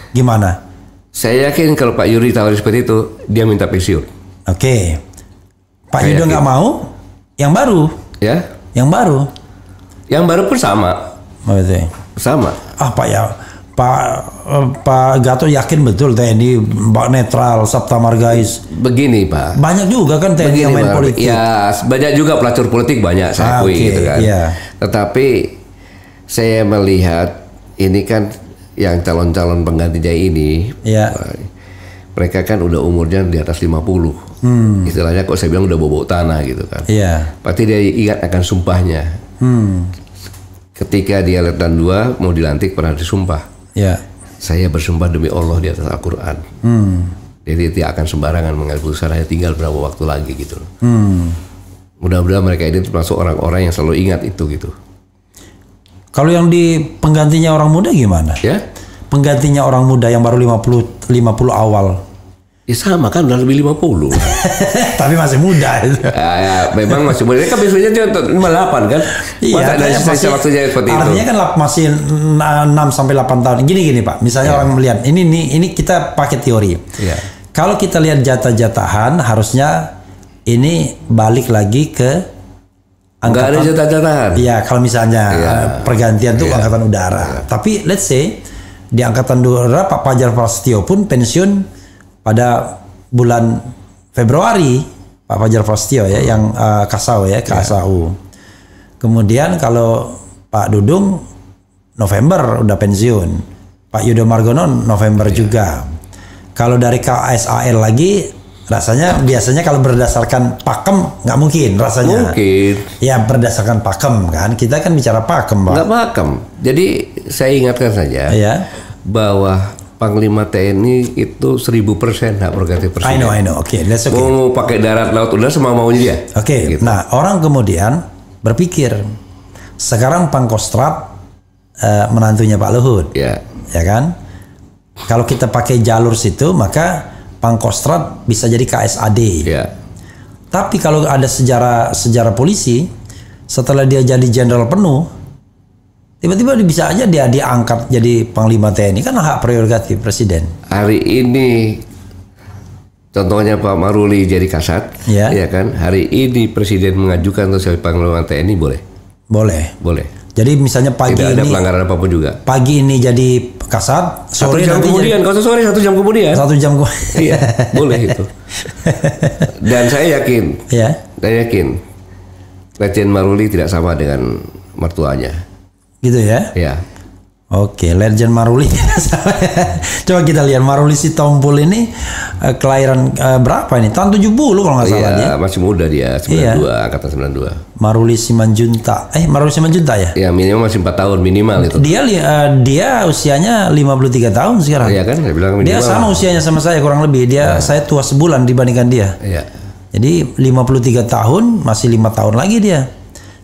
gimana? Saya yakin kalau Pak Yuri tawari seperti itu, dia minta pensiun. Pak Yudo nggak mau, yang baru. Yang baru pun sama. Sama. Pak Gatot yakin betul TNI netral, Sabta Margais. Begini Pak. Banyak juga kan TNI yang main politik. Ya banyak juga pelacur politik banyak saya akui gitu kan. Tetapi saya melihat ini kan yang calon-calon penggantinya ini, mereka kan udah umurnya di atas 50. Istilahnya kok saya bilang udah bobo tanah gitu kan. Pasti dia ingat akan sumpahnya. Ketika dia Letnan 2 mau dilantik pernah disumpah. Saya bersumpah demi Allah di atas Al-Quran. Jadi tidak akan sembarangan mengambil keputusan, hanya tinggal berapa waktu lagi gitu. Mudah-mudahan mereka ini termasuk orang-orang yang selalu ingat itu gitu. Kalau yang di penggantinya orang muda gimana? Penggantinya orang muda yang baru 50 awal. Ya sama kan, udah lebih 50. Tapi masih muda itu. Memang masih muda. Kan biasanya dia 58 kan? Dari sisa waktunya seperti itu. Artinya kan masih 6 sampai 8 tahun. Gini Pak, misalnya orang melihat ini kita pakai teori. Kalau kita lihat jatah-jatahan, harusnya ini balik lagi ke angkatan. Nggak ada jatah-jatahan. Iya, kalau misalnya pergantian tuh angkatan udara. Tapi let's say di angkatan udara Pak Fajar Prasetyo pun pensiun pada bulan Februari, Pak Fajar Prasetyo yang Kasau KSAU. Kemudian kalau Pak Dudung November udah pensiun, Pak Yudo Margono November juga. Kalau dari KSAL lagi, rasanya biasanya kalau berdasarkan pakem nggak mungkin rasanya. Ya berdasarkan pakem kan, kita kan bicara pakem Pak. Nggak pakem. Jadi saya ingatkan saja bahwa Panglima TNI itu 1000% hak prerogatif presiden. I know. That's okay. Mau pakai darat, laut, udara semua maunya dia. Gitu. Nah orang kemudian berpikir, sekarang Pangkostrat menantunya Pak Luhut. Ya. Ya kan? Kalau kita pakai jalur situ maka Pangkostrat bisa jadi KSAD. Ya. Tapi kalau ada sejarah polisi, setelah dia jadi jenderal penuh, tiba-tiba bisa aja dia diangkat jadi Panglima TNI, kan hak prerogatif presiden. Hari ini contohnya Pak Maruli jadi Kasat, Ya. ya kan? Hari ini presiden mengajukan untuk sebagai Panglima TNI boleh. Boleh. Jadi misalnya pagi Tidak ada ini pelanggaran apapun juga. pagi ini jadi Kasat, sore 1 jam nanti kemudian, kalau sore 1 jam kemudian. 1 jam Iya, boleh itu. Dan saya yakin, Ya. Letjen Maruli tidak sama dengan mertuanya. Gitu ya. Ya. Oke, Letjen Maruli. Coba kita lihat Maruli Sitompul ini kelahiran berapa ini? Tahun 70 kalau nggak salah dia. Iya, masih muda dia, 92, angkatan 92. Maruli Simanjunta. Maruli Simanjunta ya? Ya, minimal masih 4 tahun minimal itu. Dia usianya 53 tahun sekarang. Iya kan, saya bilang minimal. Dia sama usianya sama saya kurang lebih. Saya tua sebulan dibandingkan dia. Iya. Jadi 53 tahun, masih 5 tahun lagi dia.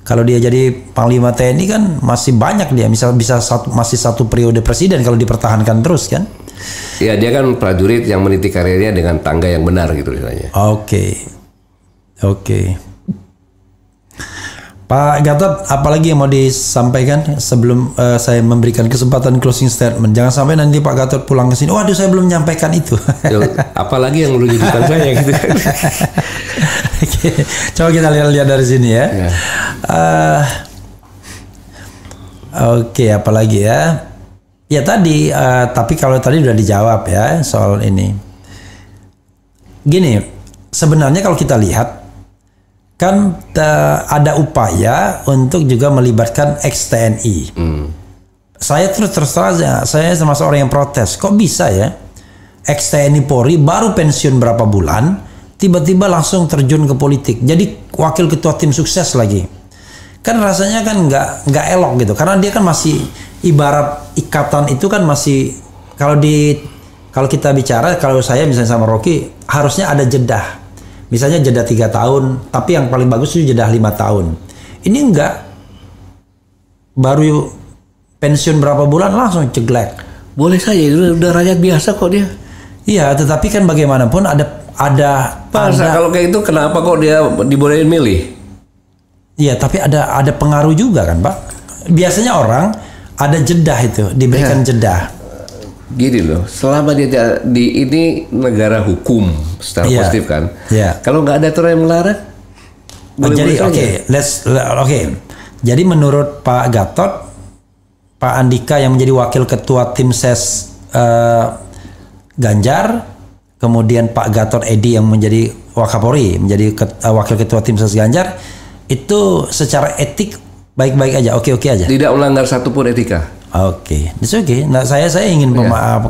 Kalau dia jadi Panglima TNI kan masih banyak dia, masih satu periode presiden kalau dipertahankan terus kan. Ya, dia kan prajurit yang meniti karirnya dengan tangga yang benar gitu istilahnya. Oke. Pak Gatot, apalagi yang mau disampaikan sebelum saya memberikan kesempatan closing statement? Jangan sampai nanti Pak Gatot pulang ke sini, waduh saya belum menyampaikan itu. Apalagi yang perlu dilakukan saya gitu. Oke, coba kita lihat dari sini ya. Ya. Oke, apalagi ya? Ya tadi, tapi kalau tadi udah dijawab ya soal ini. Gini, sebenarnya kalau kita lihat kan ada upaya untuk juga melibatkan ex-TNI. Saya terus terang, saya termasuk orang yang protes. Kok bisa ya ex-TNI Polri baru pensiun berapa bulan, tiba-tiba langsung terjun ke politik, jadi wakil ketua tim sukses lagi. Kan rasanya kan nggak elok gitu, karena dia kan masih ibarat ikatan itu kan masih kalau kita bicara, kalau saya misalnya sama Rocky harusnya ada jeda. Misalnya jeda 3 tahun, tapi yang paling bagus itu jeda 5 tahun. Ini enggak, baru pensiun berapa bulan langsung ceglek. Boleh saja, udah rakyat biasa kok dia. Iya, tetapi kan bagaimanapun Kalau kayak itu kenapa kok dia dibolehin milih? Iya, tapi ada pengaruh juga kan, Pak. Biasanya orang ada jeda itu, diberikan jeda. Gini loh, selama dia di ini negara hukum secara positif kan. Kalau nggak ada aturan yang melarang, jadi oke. Jadi menurut Pak Gatot, Pak Andika yang menjadi wakil ketua tim ses Ganjar, kemudian Pak Gatot Edi yang menjadi Wakapolri, menjadi wakil ketua tim ses Ganjar, itu secara etik baik-baik aja, oke-oke aja. Tidak melanggar satupun etika. Oke, it's okay. Nah, saya ingin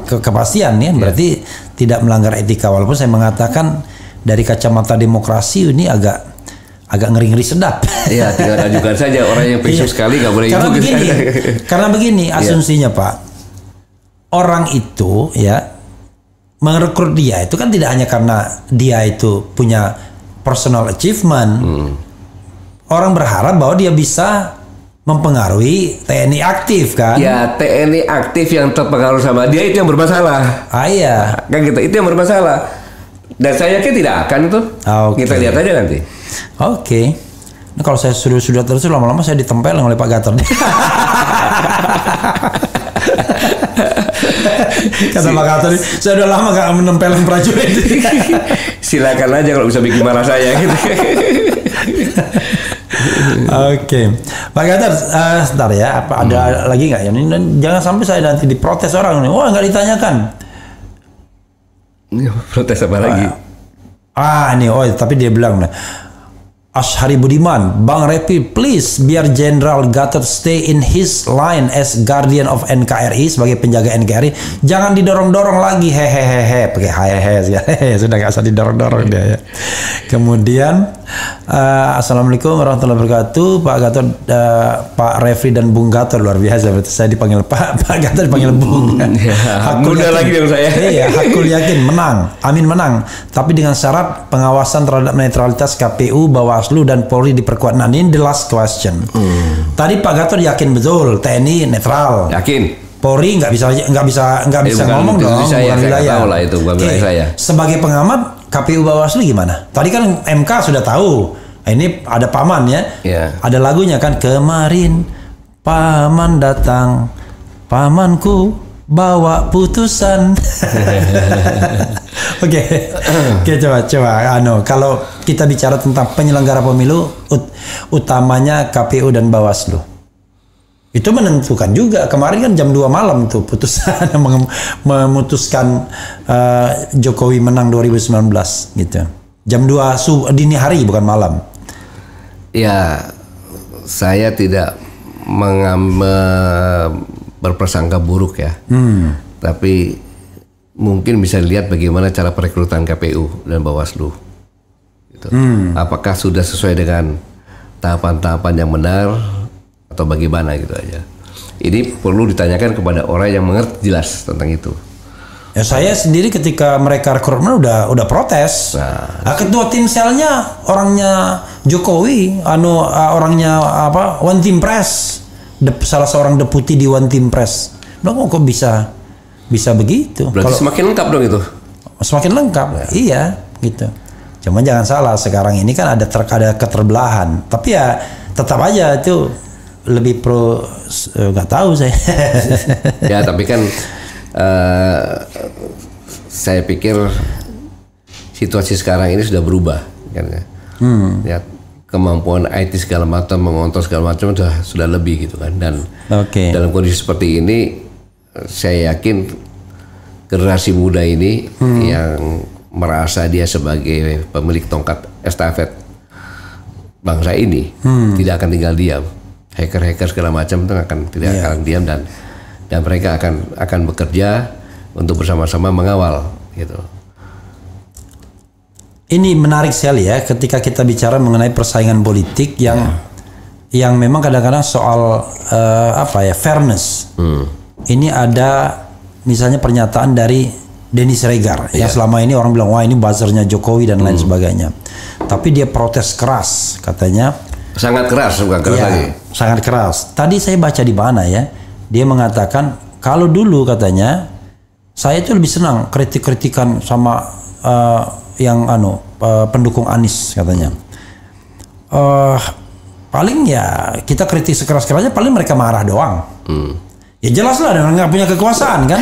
kepastian ya, berarti tidak melanggar etika, walaupun saya mengatakan dari kacamata demokrasi ini agak ngeri-ngeri sedap. Iya, tinggal ajukan saja orang yang pensiun sekali nggak boleh itu. Karena begini asumsinya Pak, orang itu ya merekrut dia itu kan tidak hanya karena dia itu punya personal achievement. Orang berharap bahwa dia bisa mempengaruhi TNI aktif kan? Ya, TNI aktif yang terpengaruh sama dia itu yang bermasalah. Iya. Kan gitu, itu yang bermasalah. Dan saya yakin tidak akan tuh. Kita lihat aja nanti. Oke. Nah, kalau saya sudah terus lama-lama saya ditempel oleh Pak Gatot. Kata Pak Gatot, saya udah lama gak menempelin prajurit. Silakan aja kalau bisa bikin marah saya gitu. Oke, Pak Gatot, sebentar ya. Apa ada lagi nggak ya? Jangan sampai saya nanti diprotes orang nih. Wah, nggak ditanyakan. Protes apa lagi? Ini, tapi dia bilang, Ashari Budiman, Bang Repi, please biar Jenderal Gatot stay in his line as guardian of NKRI, sebagai penjaga NKRI. Jangan didorong-dorong lagi, hehehe, pakai hehehe, sudah nggak usah didorong-dorong dia ya. Kemudian, Assalamualaikum warahmatullahi wabarakatuh, Pak Gatot, Pak Refri dan Bung Gatot, luar biasa. Saya dipanggil Pak Gatot dipanggil Bung. Hakul yakin, lagi dengan saya. Iya, Hakul yakin menang, Amin menang. Tapi dengan syarat pengawasan terhadap netralitas KPU, Bawaslu dan Polri diperkuat. Nah, ini the last question. Tadi Pak Gatot yakin betul TNI netral. Yakin. Polri nggak bisa ngomong dong, saya, bukan wilayah. Tahu lah itu bukan wilayah saya. Sebagai pengamat KPU Bawaslu gimana? Tadi kan MK sudah tahu. Ini ada paman ya. Ada lagunya kan, kemarin paman datang, pamanku bawa putusan. Oke, coba. Kalau kita bicara tentang penyelenggara pemilu, utamanya KPU dan Bawaslu, itu menentukan juga. Kemarin kan jam 2 malam tuh putusan memutuskan Jokowi menang 2019 gitu. Jam 2 dini hari, bukan malam. Ya, saya tidak berprasangka buruk ya. Tapi mungkin bisa dilihat bagaimana cara perekrutan KPU dan Bawaslu. Gitu. Apakah sudah sesuai dengan tahapan-tahapan yang benar atau bagaimana gitu aja. Ini perlu ditanyakan kepada orang yang mengerti jelas tentang itu. Ya, saya sendiri ketika mereka rekrutmen udah protes. Nah, ketua tim selnya orangnya Jokowi, orangnya One Team Press, salah seorang deputi di One Team Press. Kok bisa begitu? Berarti semakin lengkap dong itu. Semakin lengkap, ya. Iya, gitu. Cuma jangan salah, sekarang ini kan ada keterbelahan. Tapi ya tetap aja itu lebih pro, nggak tahu saya. Ya, tapi kan saya pikir situasi sekarang ini sudah berubah kan ya. Ya, kemampuan IT segala macam, mengontrol segala macam sudah lebih gitu kan. Dan dalam kondisi seperti ini saya yakin generasi muda ini yang merasa dia sebagai pemilik tongkat estafet bangsa ini tidak akan tinggal diam. Hacker segala macam itu tidak akan diam, dan mereka akan bekerja untuk bersama-sama mengawal gitu. Ini menarik sekali ya ketika kita bicara mengenai persaingan politik yang memang kadang-kadang soal fairness. Ini ada misalnya pernyataan dari Denny Siregar yang selama ini orang bilang wah ini buzzernya Jokowi dan lain sebagainya. Tapi dia protes keras katanya. Sangat keras, bukan keras lagi. Sangat keras. Tadi saya baca di mana ya, dia mengatakan kalau dulu katanya saya itu lebih senang kritik-kritikan sama pendukung Anies katanya. Paling ya kita kritik sekeras-kerasnya paling mereka marah doang. Ya jelas lah, dan nggak punya kekuasaan kan.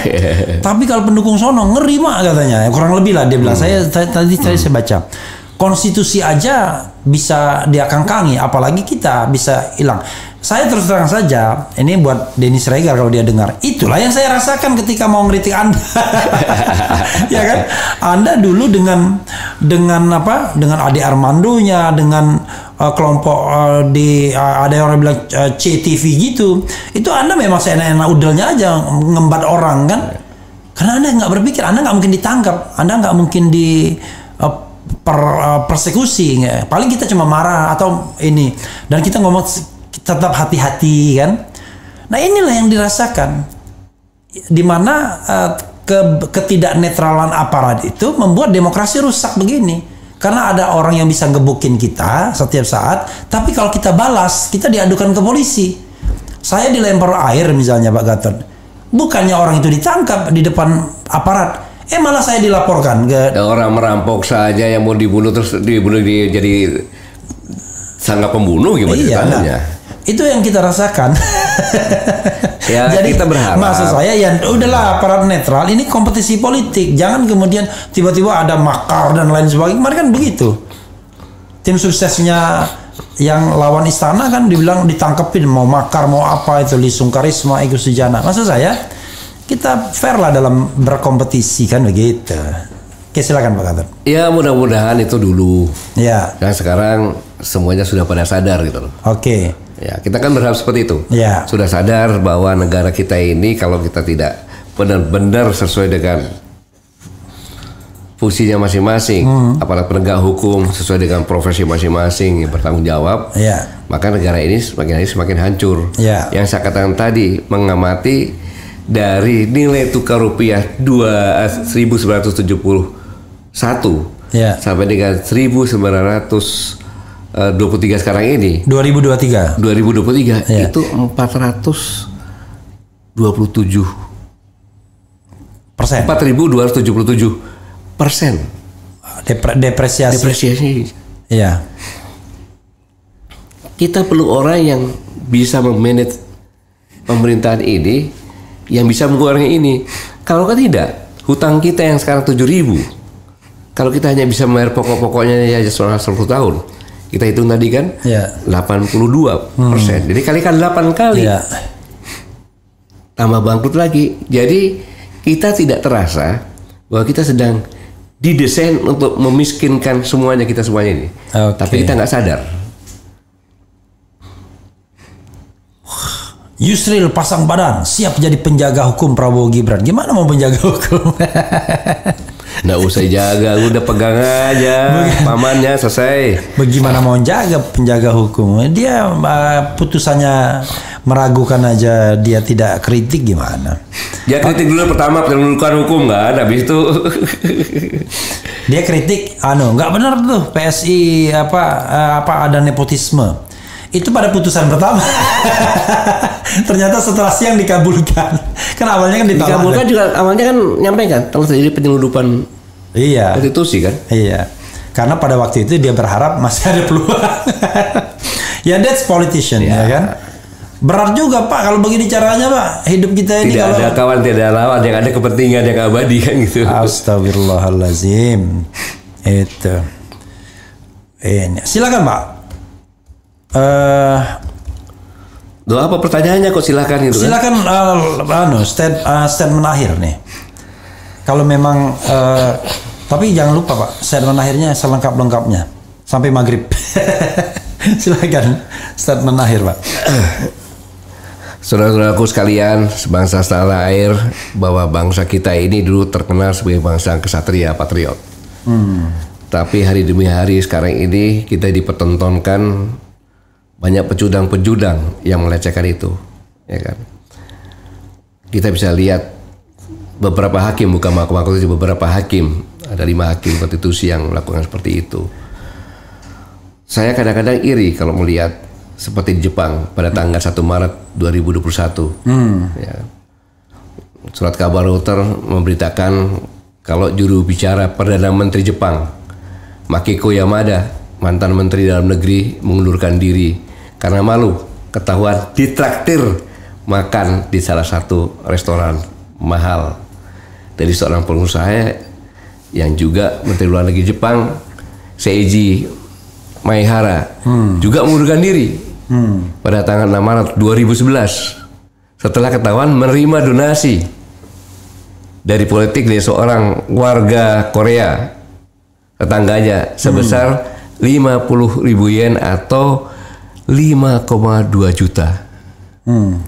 Tapi kalau pendukung sono ngeri mak katanya. Kurang lebih lah dia bilang. Saya baca. Konstitusi aja bisa dia kangkangi, apalagi kita bisa hilang. Saya terus terang saja, ini buat Denny Siregar kalau dia dengar. Itulah yang saya rasakan ketika mau ngeritik Anda. Ya kan? Anda dulu dengan Ade Armandonya, dengan kelompok ada yang orang bilang CTV gitu. Itu Anda memang seenak-enak udelnya aja ngembat orang kan. Karena Anda nggak berpikir, Anda nggak mungkin ditangkap, Anda nggak mungkin persekusi. Paling kita cuma marah atau ini. Dan kita ngomong tetap hati-hati kan. Nah inilah yang dirasakan, dimana ketidaknetralan aparat itu membuat demokrasi rusak begini. Karena ada orang yang bisa ngebukin kita setiap saat, tapi kalau kita balas, kita diadukan ke polisi. Saya dilempar air misalnya Pak Gatot, bukannya orang itu ditangkap di depan aparat, malah saya dilaporkan ke orang merampok saja yang mau dibunuh terus jadi sangat pembunuh gimana ceritanya? Itu yang kita rasakan. Ya, jadi kita berharap. Maksud saya ya udahlah, aparat netral ini kompetisi politik. Jangan kemudian tiba-tiba ada makar dan lain sebagainya. Kemarin kan begitu. Tim suksesnya yang lawan istana kan dibilang ditangkepin, mau makar mau apa itu, Lisung Karisma, Ego Sujana. Maksud saya kita fair lah dalam berkompetisi kan begitu. Oke, silakan Pak Gatot. Ya mudah-mudahan itu dulu. Ya. Dan sekarang semuanya sudah pada sadar gitu loh. Oke. Ya, kita kan berharap seperti itu. Ya. Sudah sadar bahwa negara kita ini kalau kita tidak benar-benar sesuai dengan fungsinya masing-masing, aparat penegak hukum sesuai dengan profesi masing-masing yang bertanggung jawab, maka negara ini semakin hancur. Yang saya katakan tadi, mengamati dari nilai tukar rupiah 1971 sampai dengan 1900 23 sekarang ini 2023 2023 itu 427%. 4.277%. Depresiasi. Iya. Kita perlu orang yang bisa memanage pemerintahan ini, yang bisa mengurangi ini. Kalau kan tidak, hutang kita yang sekarang 7.000, kalau kita hanya bisa membayar pokok-pokoknya ya selama 10 tahun, kita hitung tadi kan, 82%. Jadi kalikan 8 kali, tambah bangkrut lagi. Jadi kita tidak terasa bahwa kita sedang didesain untuk memiskinkan semuanya ini. Tapi kita nggak sadar. Yusril pasang badan, siap jadi penjaga hukum Prabowo Gibran. Gimana mau penjaga hukum? Nggak usah jaga, udah pegang aja, pamannya selesai. Bagaimana mau jaga penjaga hukum? Dia putusannya meragukan aja, dia tidak kritik gimana? Dia kritik dulu pertama penundukan hukum kan, habis itu dia kritik, nggak benar tuh PSI apa ada nepotisme. Itu pada putusan pertama. Ternyata setelah siang dikabulkan. Kan awalnya kan ditolak. Dikabulkan juga awalnya kan nyampaikan kalau terjadi penyeludupan konstitusi kan. Iya. Karena pada waktu itu dia berharap masih ada peluang. Ya that's politician ya kan. Berat juga Pak kalau begini caranya Pak. Hidup kita ini tidak ada kawan, tidak ada lawan, yang ada kepentingan yang abadi kan gitu. Astagfirullahalazim. Itu. Ini. Silakan Pak. Doa apa pertanyaannya kok silakan gitu silakan kan? Statement akhir nih. Kalau memang tapi jangan lupa Pak, statement akhirnya selengkap-lengkapnya sampai maghrib. Silakan statement akhir Pak. Saudara-saudaraku sekalian, sebangsa setanah air, bahwa bangsa kita ini dulu terkenal sebagai bangsa kesatria, patriot. Tapi hari demi hari sekarang ini kita dipertontonkan banyak pecundang-pecundang yang melecehkan itu, ya kan? Kita bisa lihat beberapa hakim, bukan mahkamah konstitusi, beberapa hakim, ada 5 hakim konstitusi yang melakukan seperti itu. Saya kadang-kadang iri kalau melihat seperti di Jepang pada tanggal 1 Maret 2021. Ya. Surat kabar Reuters memberitakan kalau juru bicara Perdana Menteri Jepang, Makiko Yamada, mantan Menteri Dalam Negeri, mengundurkan diri karena malu ketahuan ditraktir makan di salah satu restoran mahal dari seorang pengusaha yang juga Menteri Luar Negeri Jepang, Seiji Maehara, juga mengundurkan diri pada tanggal 6 Maret 2011 setelah ketahuan menerima donasi dari politik dari seorang warga Korea tetangganya sebesar 50.000 yen atau 5,2 juta.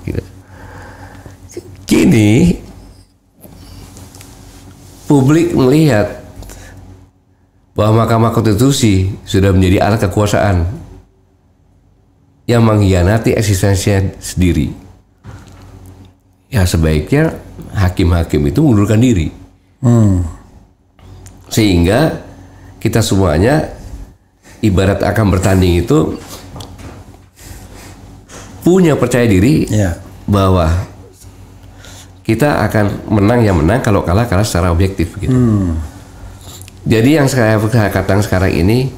Gitu. Kini publik melihat bahwa Mahkamah Konstitusi sudah menjadi alat kekuasaan yang mengkhianati eksistensinya sendiri. Ya sebaiknya hakim-hakim itu mengundurkan diri. Sehingga kita semuanya ibarat akan bertanding itu punya percaya diri bahwa kita akan menang kalau kalah secara objektif gitu. Jadi yang saya katakan sekarang ini,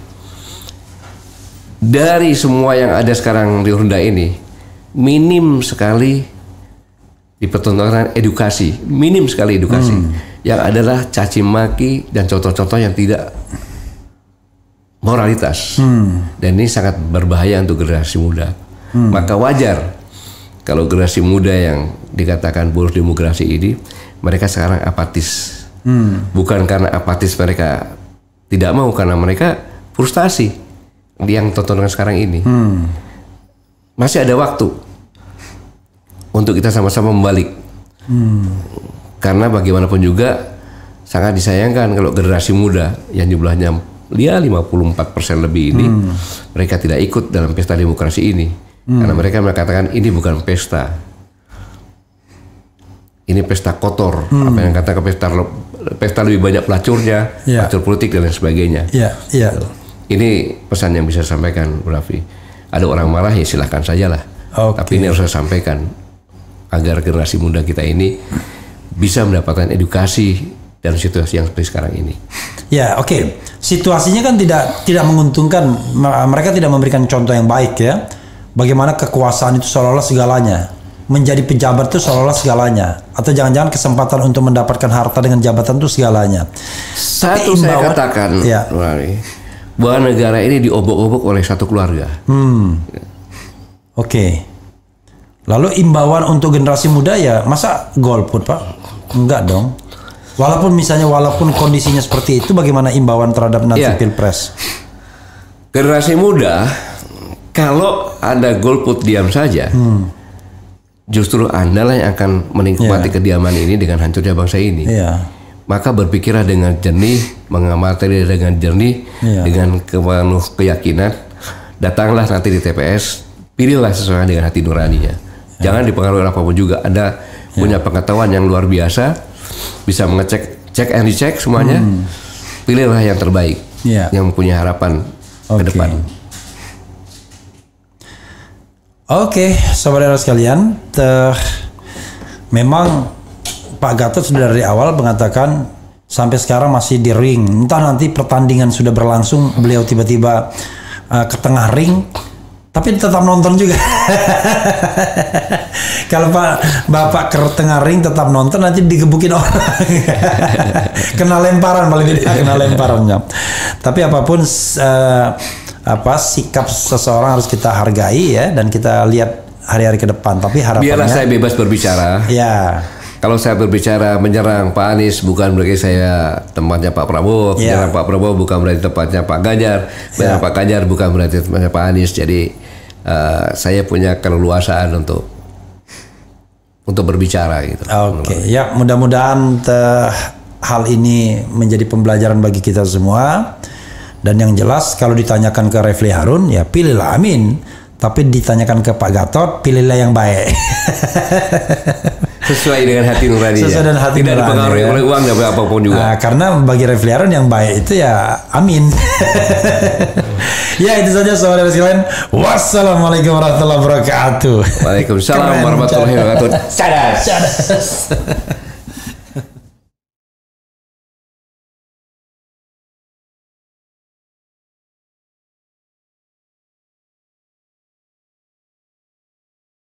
dari semua yang ada sekarang di Honda ini, minim sekali dipertontonkan edukasi, minim sekali edukasi. Yang adalah caci maki dan contoh-contoh yang tidak moralitas. Dan ini sangat berbahaya untuk generasi muda. Maka wajar kalau generasi muda yang dikatakan boros demokrasi ini, mereka sekarang apatis. Bukan karena apatis mereka tidak mau, karena mereka frustasi yang tontonan sekarang ini. Masih ada waktu untuk kita sama-sama membalik. Karena bagaimanapun juga sangat disayangkan kalau generasi muda yang jumlahnya 54% lebih ini, mereka tidak ikut dalam pesta demokrasi ini. Karena mereka mengatakan ini bukan pesta, ini pesta kotor. Apa yang katakan pesta lebih banyak pelacurnya, pelacur politik dan lain sebagainya. Ini pesan yang bisa saya sampaikan, Bu Raffi. Ada orang marah ya silahkan sajalah. Tapi ini harus saya sampaikan agar generasi muda kita ini bisa mendapatkan edukasi dalam situasi yang seperti sekarang ini. Ya, oke. Situasinya kan tidak menguntungkan. Mereka tidak memberikan contoh yang baik ya. Bagaimana kekuasaan itu seolah-olah segalanya. Menjadi pejabat itu seolah-olah segalanya. Atau jangan-jangan kesempatan untuk mendapatkan harta dengan jabatan itu segalanya. Satu saya katakan, ya, bahwa negara ini diobok-obok oleh satu keluarga. Oke. Lalu imbauan untuk generasi muda ya, masa golput Pak? Enggak dong. Walaupun kondisinya seperti itu, bagaimana imbauan terhadap nanti pilpres? Generasi muda, kalau ada golput diam saja, justru Anda lah yang akan menikmati kediaman ini dengan hancurnya bangsa ini. Maka berpikirlah dengan jernih, mengamati dengan jernih, dengan penuh keyakinan. Datanglah nanti di TPS, pilihlah sesuai dengan hati nuraninya. Jangan dipengaruhi oleh apapun juga. Anda punya pengetahuan yang luar biasa, bisa mengecek, cek and recheck semuanya. Pilihlah yang terbaik, yang punya harapan ke depan. Oke, saudara sekalian, memang Pak Gatot sudah dari awal mengatakan sampai sekarang masih di ring. Entah nanti pertandingan sudah berlangsung, beliau tiba-tiba ke tengah ring, tapi tetap nonton juga. Kalau Bapak ke tengah ring tetap nonton, nanti digebukin orang. Kena lemparan, paling tidak kena lemparannya. Tapi apapun sikap seseorang harus kita hargai ya, dan kita lihat hari-hari ke depan. Tapi harapannya, biarlah saya bebas berbicara. Ya. Kalau saya berbicara menyerang Pak Anies, bukan berarti saya tempatnya Pak Prabowo. Menyerang Pak Prabowo bukan berarti tempatnya Pak Ganjar. Menyerang Pak Ganjar bukan berarti tempatnya Pak Anies. Jadi saya punya keleluasaan untuk berbicara gitu. Oke. Ya, mudah-mudahan hal ini menjadi pembelajaran bagi kita semua. Dan yang jelas kalau ditanyakan ke Refli Harun, ya pilihlah Amin. Tapi ditanyakan ke Pak Gatot, pilihlah yang baik. Sesuai dengan hati nurani. Sesuai dengan hati tidak dipengaruhi oleh uang dan apapun juga. Nah, karena bagi Refli Harun yang baik itu ya Amin. Ya, itu saja saudara sekalian. Wassalamualaikum warahmatullahi wabarakatuh. Waalaikumsalam warahmatullahi wabarakatuh. Cadas.